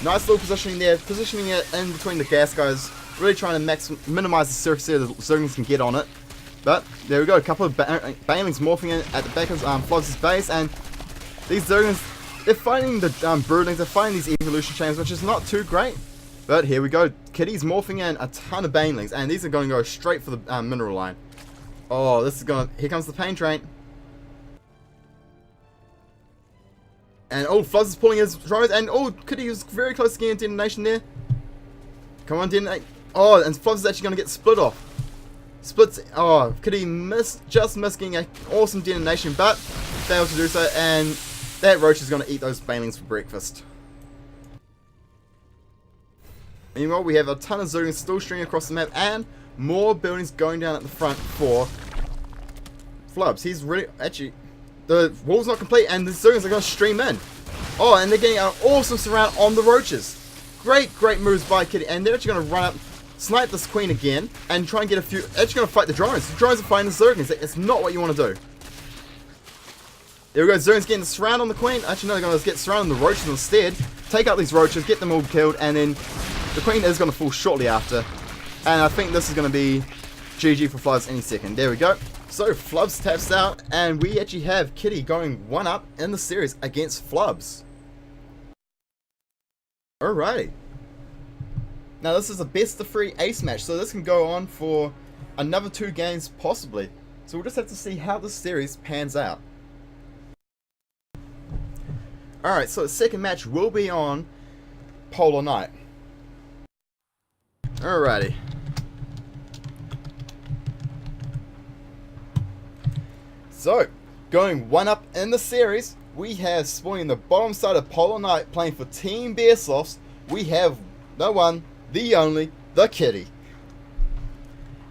Nice little positioning there, positioning it in between the gas guys, really trying to minimize the surface area the Zerglings can get on it. But there we go, a couple of banelings morphing in at the back of Flubs' base, and these Zerglings, they're fighting the broodlings, they're fighting these evolution chains, which is not too great. But here we go, Kitty's morphing in a ton of banelings, and these are going to go straight for the mineral line. Oh, this is going to, here comes the pain train. And oh, Flubs is pulling his drones, and oh, Kitty was very close to getting a detonation there. Come on, detonate. Oh, and Flubs is actually going to get split off. Splits, oh, Kitty just missed getting an awesome detonation, but failed to do so, and that roach is going to eat those banelings for breakfast. Meanwhile, we have a ton of Zerglings still streaming across the map, and more buildings going down at the front for Flubs. He's really, actually, the wall's not complete, and the Zerglings are going to stream in. Oh, and they're getting an awesome surround on the roaches. Great moves by Kitty, and they're actually going to run up, snipe this queen again, and try and get a few, actually going to fight the drones. The drones are fighting the Zerglings. It's not what you want to do. There we go, Zerglings getting the surround on the queen. Actually, no, they're going to get surrounded on the roaches instead. Take out these roaches, get them all killed, and then the queen is going to fall shortly after. And I think this is going to be GG for Flubs any second. There we go. So Flubs taps out, and we actually have Kitty going 1-up in the series against Flubs. Alrighty. Now this is a best of 3 ace match, so this can go on for another 2 games possibly. So we'll just have to see how this series pans out. Alright, so the second match will be on Polar Night. Alrighty. So, going one up in the series, we have spawning the bottom side of Polar Night playing for Team BearSloths. We have the one, the only, the Kitty.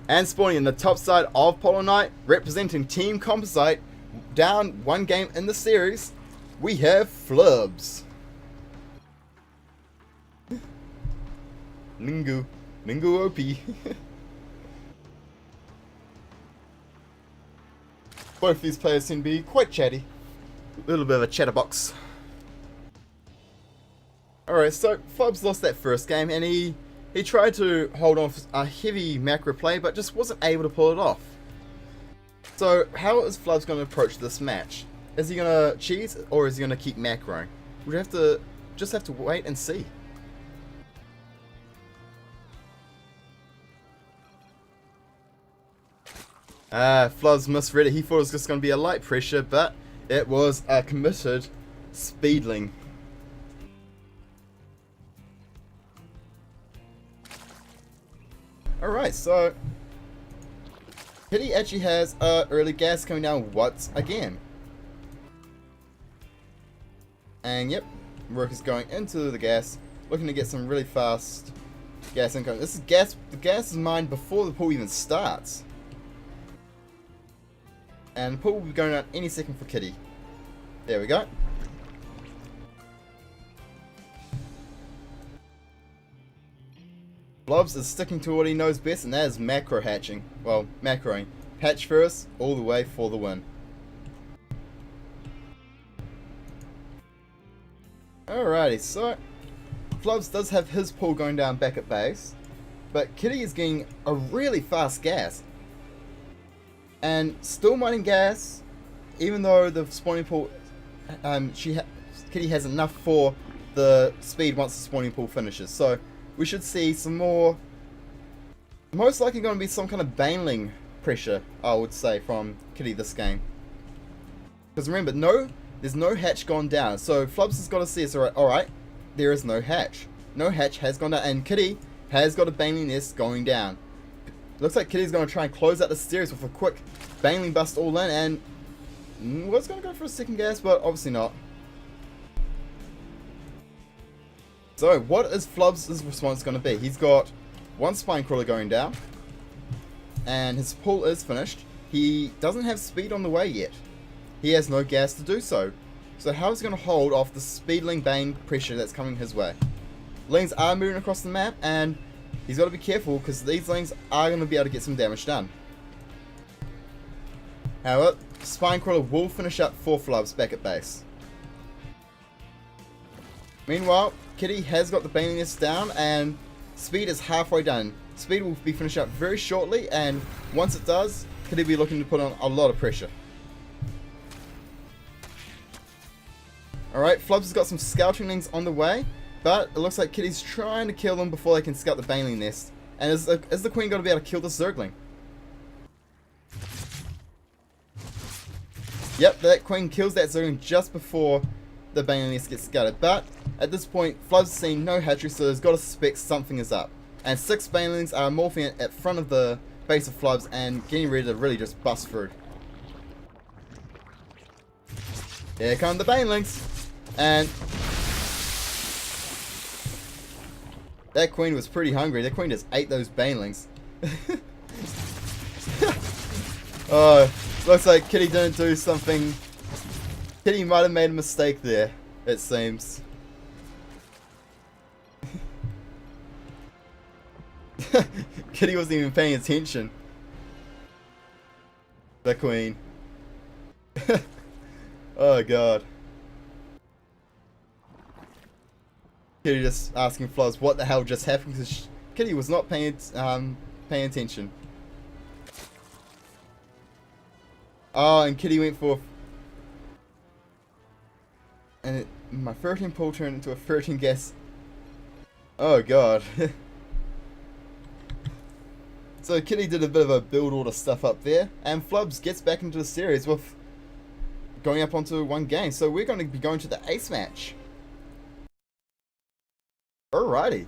And spawning in the top side of Polar Night, representing Team Composite, down one game in the series, we have Flubs. Lingu OP. Both these players seem to be quite chatty. A little bit of a chatterbox. Alright, so Flubs lost that first game and he tried to hold on for a heavy macro play but just wasn't able to pull it off. So how is Flubs going to approach this match? Is he going to cheese or is he going to keep macroing? We have to wait and see. Flubs misread it. He thought it was just going to be a light pressure, but it was a committed speedling. Alright, so Kitty actually has early gas coming down once again. And yep, Rook is going into the gas, looking to get some really fast gas income. This is gas. The gas is mined before the pool even starts. And the pool will be going out any second for Kitty. There we go. Flubs is sticking to what he knows best, and that is macro hatching. Well, macroing. Hatch first, all the way for the win. Alrighty, so Flubs does have his pool going down back at base, but Kitty is getting a really fast gas. And still mining gas, even though the spawning pool, Kitty has enough for the speed once the spawning pool finishes. So we should see some more, most likely going to be some kind of baneling pressure, I would say, from Kitty this game. Because remember, there's no hatch gone down, so Flubs has got to see us. Alright, there is no hatch. No hatch has gone down, and Kitty has got a baneling nest going down. Looks like Kitty's going to try and close out the series with a quick baneling bust all in, and was going to go for a second gas, but obviously not. So, what is Flubs' response going to be? He's got one spine crawler going down, and his pull is finished. He doesn't have speed on the way yet. He has no gas to do so. So how is he going to hold off the speedling bane pressure that's coming his way? Lings are moving across the map, and he's got to be careful because these lings are going to be able to get some damage done. However, spine crawler will finish up for Flubs back at base. Meanwhile, Kitty has got the baneling nest down, and speed is halfway done. Speed will be finished up very shortly, and once it does, Kitty will be looking to put on a lot of pressure. Alright, Flubs has got some scouting lings on the way, but it looks like Kitty's trying to kill them before they can scout the baneling nest. And is the queen going to be able to kill the zergling? Yep, that queen kills that zergling just before the baneling nest gets scouted. But at this point, Flubs has seen no hatchery, so he's got to suspect something is up. And 6 banelings are morphing at front of the base of Flubs and getting ready to really just bust through. Here come the banelings. And that queen was pretty hungry. That queen just ate those banelings. Oh, looks like Kitty didn't do something. Kitty might have made a mistake there, it seems. Kitty wasn't even paying attention. The queen. Oh god. Kitty just asking Flubs what the hell just happened because Kitty was not paying attention. Oh, and Kitty went for, and my 13 pull turned into a 13 gas. Oh god. So Kitty did a bit of a build order stuff up there, and Flubs gets back into the series with going up onto one game. So we're going to be going to the ace match. Alrighty.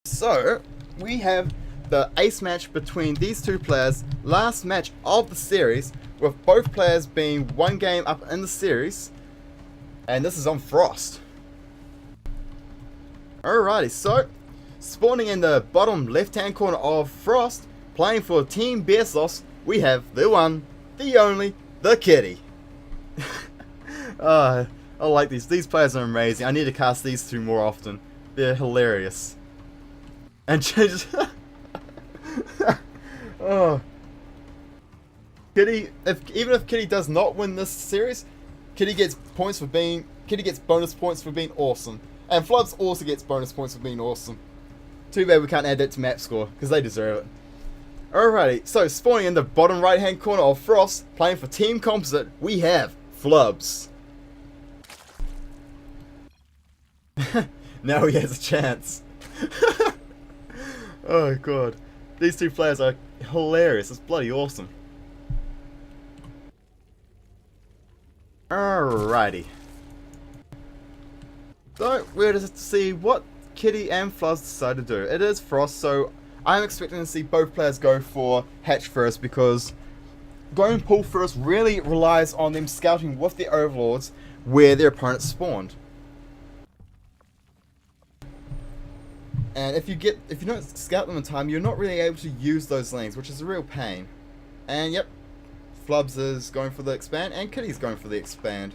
So we have the ace match between these two players, last match of the series, with both players being one game up in the series, and this is on Frost. Alrighty, so spawning in the bottom left hand corner of Frost, playing for Team BearSloths, we have the one, the only, the Kitty. I like these players are amazing. I need to cast these two more often. They're hilarious. And just oh, Kitty. Even if Kitty does not win this series, Kitty gets bonus points for being awesome, and Flubs also gets bonus points for being awesome. Too bad we can't add that to map score because they deserve it. Alrighty, so spawning in the bottom right hand corner of Frost, playing for Team Composite, we have Flubs. Now he has a chance. Oh god, these two players are hilarious. It's bloody awesome. Alrighty, so we're just to see what Kitty and Flubs decide to do. It is Frost, so I'm expecting to see both players go for hatch first, because going pool first really relies on them scouting with their overlords where their opponents spawned. And if you don't scout them in time, you're not really able to use those lanes, which is a real pain. And yep, Flubs is going for the expand, and Kitty's going for the expand.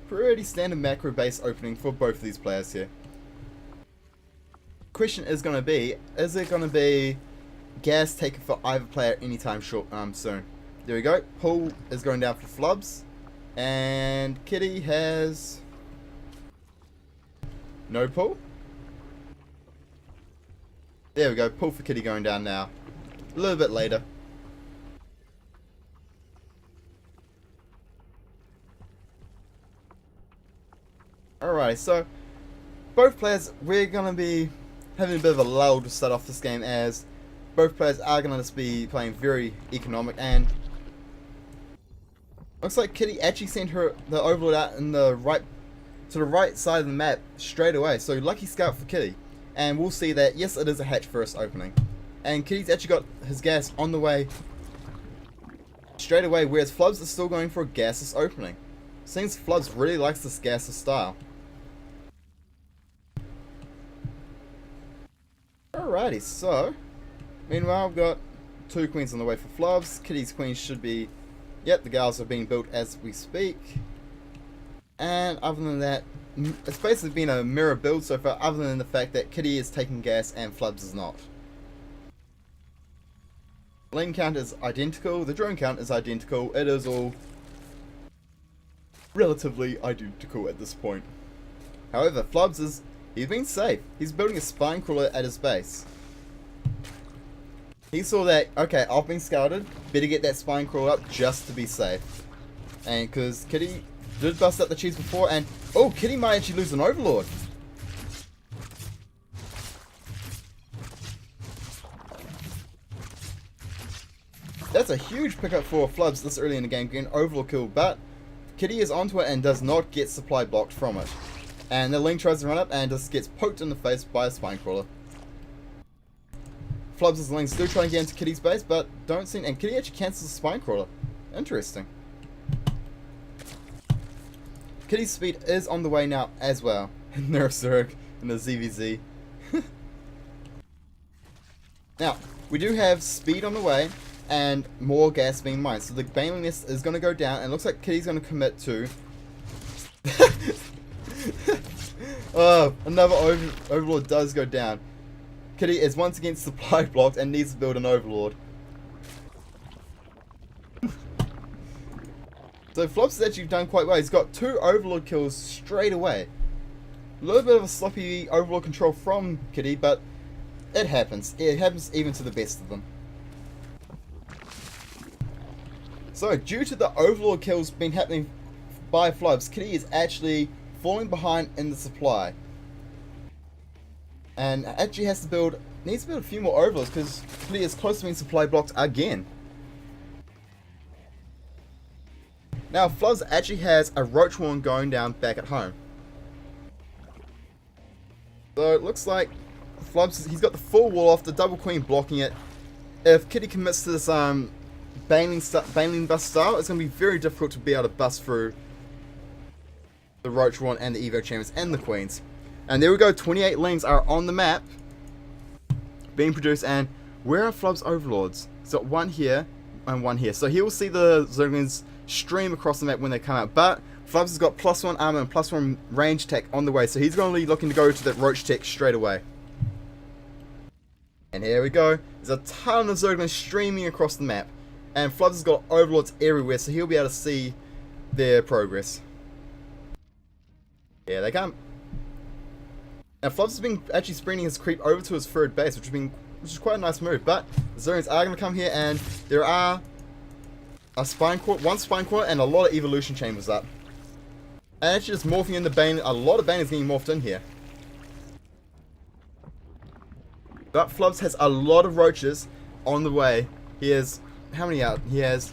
Pretty standard macro base opening for both of these players here. Question is going to be, is it going to be gas taken for either player anytime soon? There we go. Pool is going down for Flubs, and Kitty has no pull. There we go. Pull for Kitty going down now. A little bit later. Alright, so both players, we're going to be having a bit of a lull to start off this game, as both players are going to just be playing very economic, and looks like Kitty actually sent the overlord out in the right side of the map straight away. So lucky scout for Kitty, and we'll see that yes, it is a hatch first opening, and Kitty's actually got his gas on the way straight away, whereas Flubs is still going for a gasless opening. Seems Flubs really likes this gasless style. Alrighty, so meanwhile, we've got two queens on the way for Flubs. Kitty's queen should be, yep, the gals are being built as we speak. And other than that, it's basically been a mirror build so far, other than the fact that Kitty is taking gas and Flubs is not. Lane count is identical, the drone count is identical, it is all relatively identical at this point. However, Flubs he's been safe. He's building a spine crawler at his base. He saw that, okay, I've been scouted, better get that spine crawler up just to be safe. And because Kitty did bust up the cheese before, and oh, Kitty might actually lose an overlord. That's a huge pickup for Flubs this early in the game, getting overlord killed, but Kitty is onto it and does not get supply blocked from it. And the Link tries to run up and just gets poked in the face by a spine crawler. Flubs' Link still trying to get into Kitty's base, but don't see, and Kitty actually cancels the spine crawler. Interesting. Kitty's speed is on the way now as well. Nerfzerg and the ZVZ. Now, we do have speed on the way and more gas being mined. So the Baneling Nest is going to go down, and it looks like Kitty's going to commit to oh, another overlord does go down. Kitty is once again supply blocked and needs to build an overlord. So Flops has actually done quite well. He's got 2 overlord kills straight away. A little bit of a sloppy overlord control from Kitty, but it happens. It happens even to the best of them. So due to the overlord kills being happening by Flubs, Kitty is actually falling behind in the supply, and actually needs to build a few more overlords because Kitty is close to being supply blocked again. Now Flubs actually has a roach horn going down back at home. So it looks like Flubs, he's got the full wall off, the double queen blocking it. If Kitty commits to this baneling bust style, it's going to be very difficult to be able to bust through the Roach one and the Evo Chambers and the Queens. And there we go, 28 lings are on the map being produced. And where are Flub's Overlords? He's got one here and one here. So he will see the Zerglings stream across the map when they come out. But Flubs has got +1 armor and +1 range tech on the way. So he's going to be looking to go to that Roach tech straight away. And here we go. There's a ton of Zerglings streaming across the map. And Flubs has got Overlords everywhere, so he'll be able to see their progress. Here they come. Now Flubs has been actually spreading his creep over to his third base, which is quite a nice move. But the Zerglings are going to come here, and there are one spine core and a lot of evolution chambers up. And actually just morphing in the Bane. A lot of Bane is getting morphed in here. But Flubs has a lot of Roaches on the way. He has, how many out? He has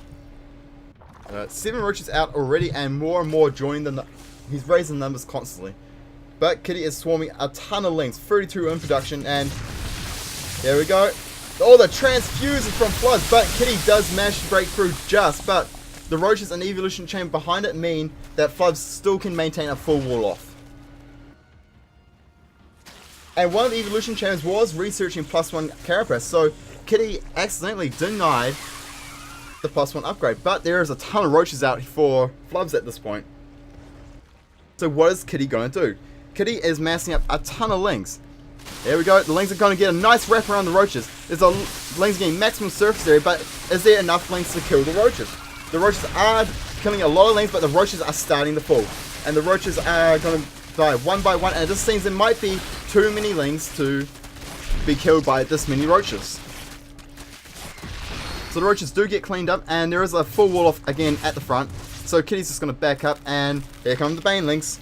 7 Roaches out already, and more joining the. He's raising numbers constantly. But Kitty is swarming a ton of lings, 32 in production, and there we go. Oh, the transfusion from Flubs, but Kitty does manage to break through just, but the Roaches and evolution chamber behind it mean that Flubs still can maintain a full wall off. And one of the evolution chambers was researching +1 Carapace, so Kitty accidentally denied the +1 upgrade. But there is a ton of Roaches out for Flubs at this point. So what is Kitty going to do? Kitty is massing up a ton of lings. There we go, the lings are going to get a nice wrap around the Roaches. There's a lings getting maximum surface area, but is there enough lings to kill the Roaches? The Roaches are killing a lot of lings, but the Roaches are starting to fall. And the Roaches are going to die one by one, and it just seems there might be too many lings to be killed by this many Roaches. So the Roaches do get cleaned up, and there is a full wall off again at the front. So Kitty's just going to back up, and here come the Banelings.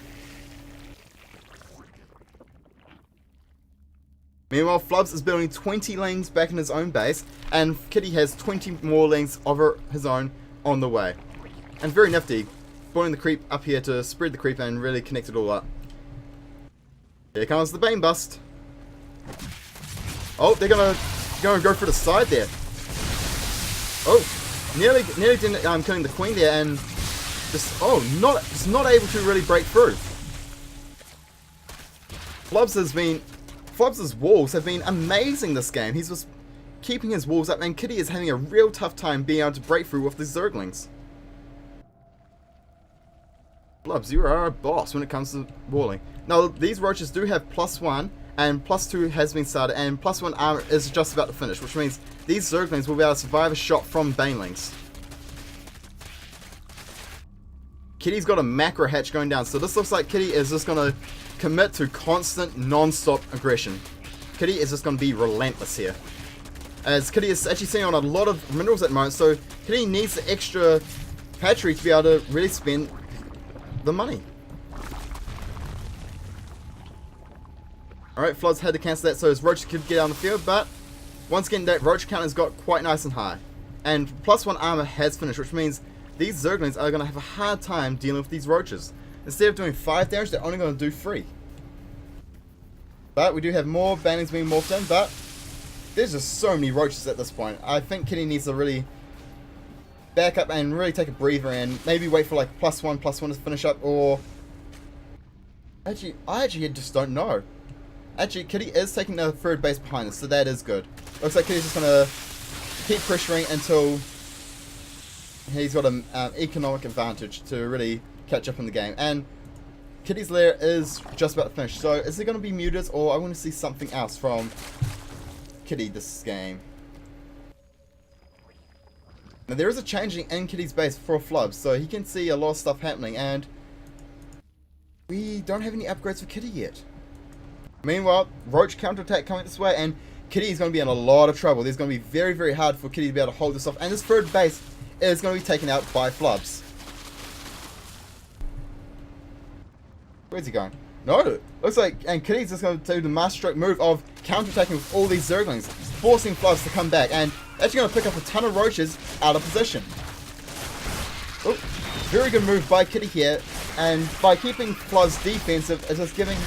Meanwhile, Flubs is building 20 lings back in his own base, and Kitty has 20 more lings of his own on the way. And very nifty, building the creep up here to spread the creep and really connect it all up. Here comes the Bane Bust. Oh, they're gonna go for the side there. Oh, nearly killing the Queen there, and just not able to really break through. Flubs' walls have been amazing this game. He's just keeping his walls up, and Kitty is having a real tough time being able to break through with the Zerglings. Flubs, you are a boss when it comes to walling. Now, these Roaches do have +1, and +2 has been started, and +1 armor is just about to finish, which means these Zerglings will be able to survive a shot from Banelings. Kitty's got a macro hatch going down, so this looks like Kitty is just going to commit to constant, non-stop aggression. Kitty is just going to be relentless here. As Kitty is actually sitting on a lot of minerals at the moment, so Kitty needs the extra hatchery to be able to really spend the money. Alright, Flubs had to cancel that so his Roaches could get out on the field, but once again that Roach count has got quite nice and high. And +1 armor has finished, which means these Zerglings are going to have a hard time dealing with these Roaches. Instead of doing 5 damage, they're only going to do 3. But we do have more Banelings being morphed in, but there's just so many Roaches at this point. I think Kitty needs to really back up and really take a breather and maybe wait for like +1 to finish up, or I actually just don't know. Actually, Kitty is taking the third base behind us, so that is good. Looks like Kitty's just going to keep pressuring until he's got an economic advantage to really catch up in the game. And Kitty's lair is just about to finish, so is it going to be muted, or I want to see something else from Kitty this game. Now there is a changing in Kitty's base for Flubs, so he can see a lot of stuff happening, and we don't have any upgrades for Kitty yet. Meanwhile, Roach counterattack coming this way, and Kitty is going to be in a lot of trouble. It's going to be very, very hard for Kitty to be able to hold this off, and this third base is going to be taken out by Flubs. Where's he going? No, looks like, and Kitty's just going to do the masterstroke move of counterattacking with all these Zerglings, forcing Flubs to come back, and actually going to pick up a ton of Roaches out of position. Oh, very good move by Kitty here, and by keeping Flubs defensive, it's just giving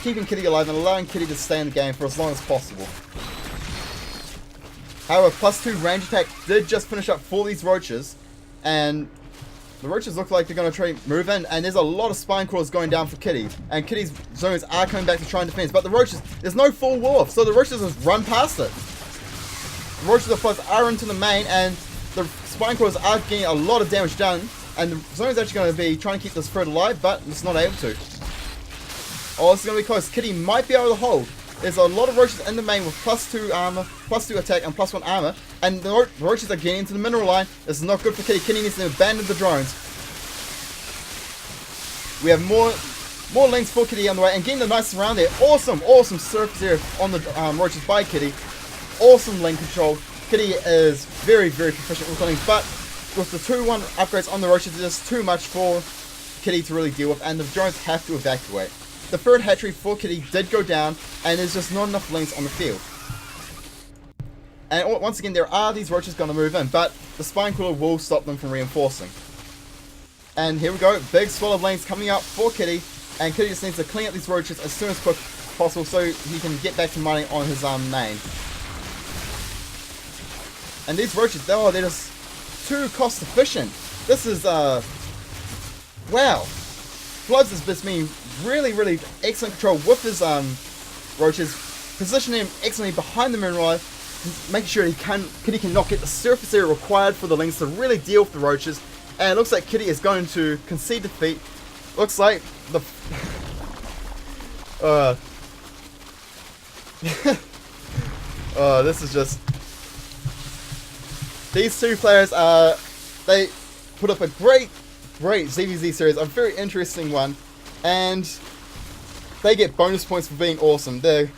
keeping Kitty alive and allowing Kitty to stay in the game for as long as possible. However, +2 range attack did just finish up for these roaches, and the roaches look like they're going to try to move in, and there's a lot of spine crawlers going down for Kitty, and Kitty's zones are coming back to try and defend, but the roaches, there's no full wolf, so the roaches just run past it. The roaches of course are into the main, and the spine crawlers are getting a lot of damage done, and the zone's actually going to be trying to keep this thread alive, but it's not able to. Oh, this is going to be close. Kitty might be able to hold. There's a lot of roaches in the main with +2 armor, +2 attack, and +1 armor. And the roaches are getting into the mineral line. This is not good for Kitty. Kitty needs to abandon the drones. We have more links for Kitty on the way. And getting the nice surround there. Awesome surface area on the roaches by Kitty. Awesome lane control. Kitty is very proficient with things. But with the 2-1 upgrades on the roaches, it's just too much for Kitty to really deal with. And the drones have to evacuate. The third hatchery for Kitty did go down, and there's just not enough links on the field. And once again, there are these roaches going to move in, but the spine crawler will stop them from reinforcing. And here we go, big swell of lanes coming up for Kitty, and Kitty just needs to clean up these roaches as soon as possible so he can get back to mining on his main. And these roaches, they're just too cost efficient. This is, wow. Floods has just been really excellent control with his roaches, positioning him excellently behind the mineral line, making sure Kitty cannot get the surface area required for the lings to really deal with the roaches. And it looks like Kitty is going to concede defeat. Looks like the this is just, these two players they put up a great ZVZ series, a very interesting one, and they get bonus points for being awesome. The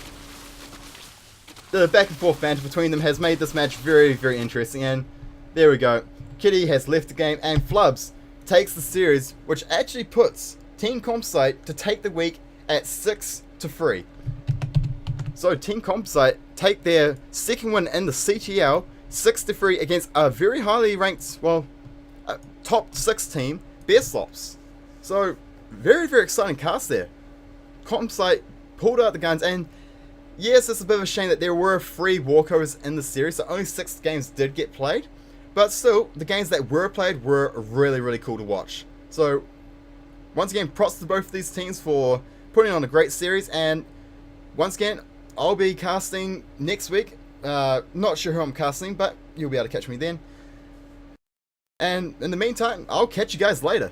back and forth banter between them has made this match very interesting, and there we go. Kitty has left the game, and Flubs takes the series, which actually puts Team Composite to take the week at 6-3. So Team Composite take their second win in the CTL, 6-3 against a very highly ranked, well, top 6 team, BearSloths. So very exciting cast there. Composite pulled out the guns, and yes, it's a bit of a shame that there were 3 walkovers in the series, so only 6 games did get played, but still, the games that were played were really cool to watch. So once again, props to both of these teams for putting on a great series, and once again, I'll be casting next week. Not sure who I'm casting, but you'll be able to catch me then. And in the meantime, I'll catch you guys later.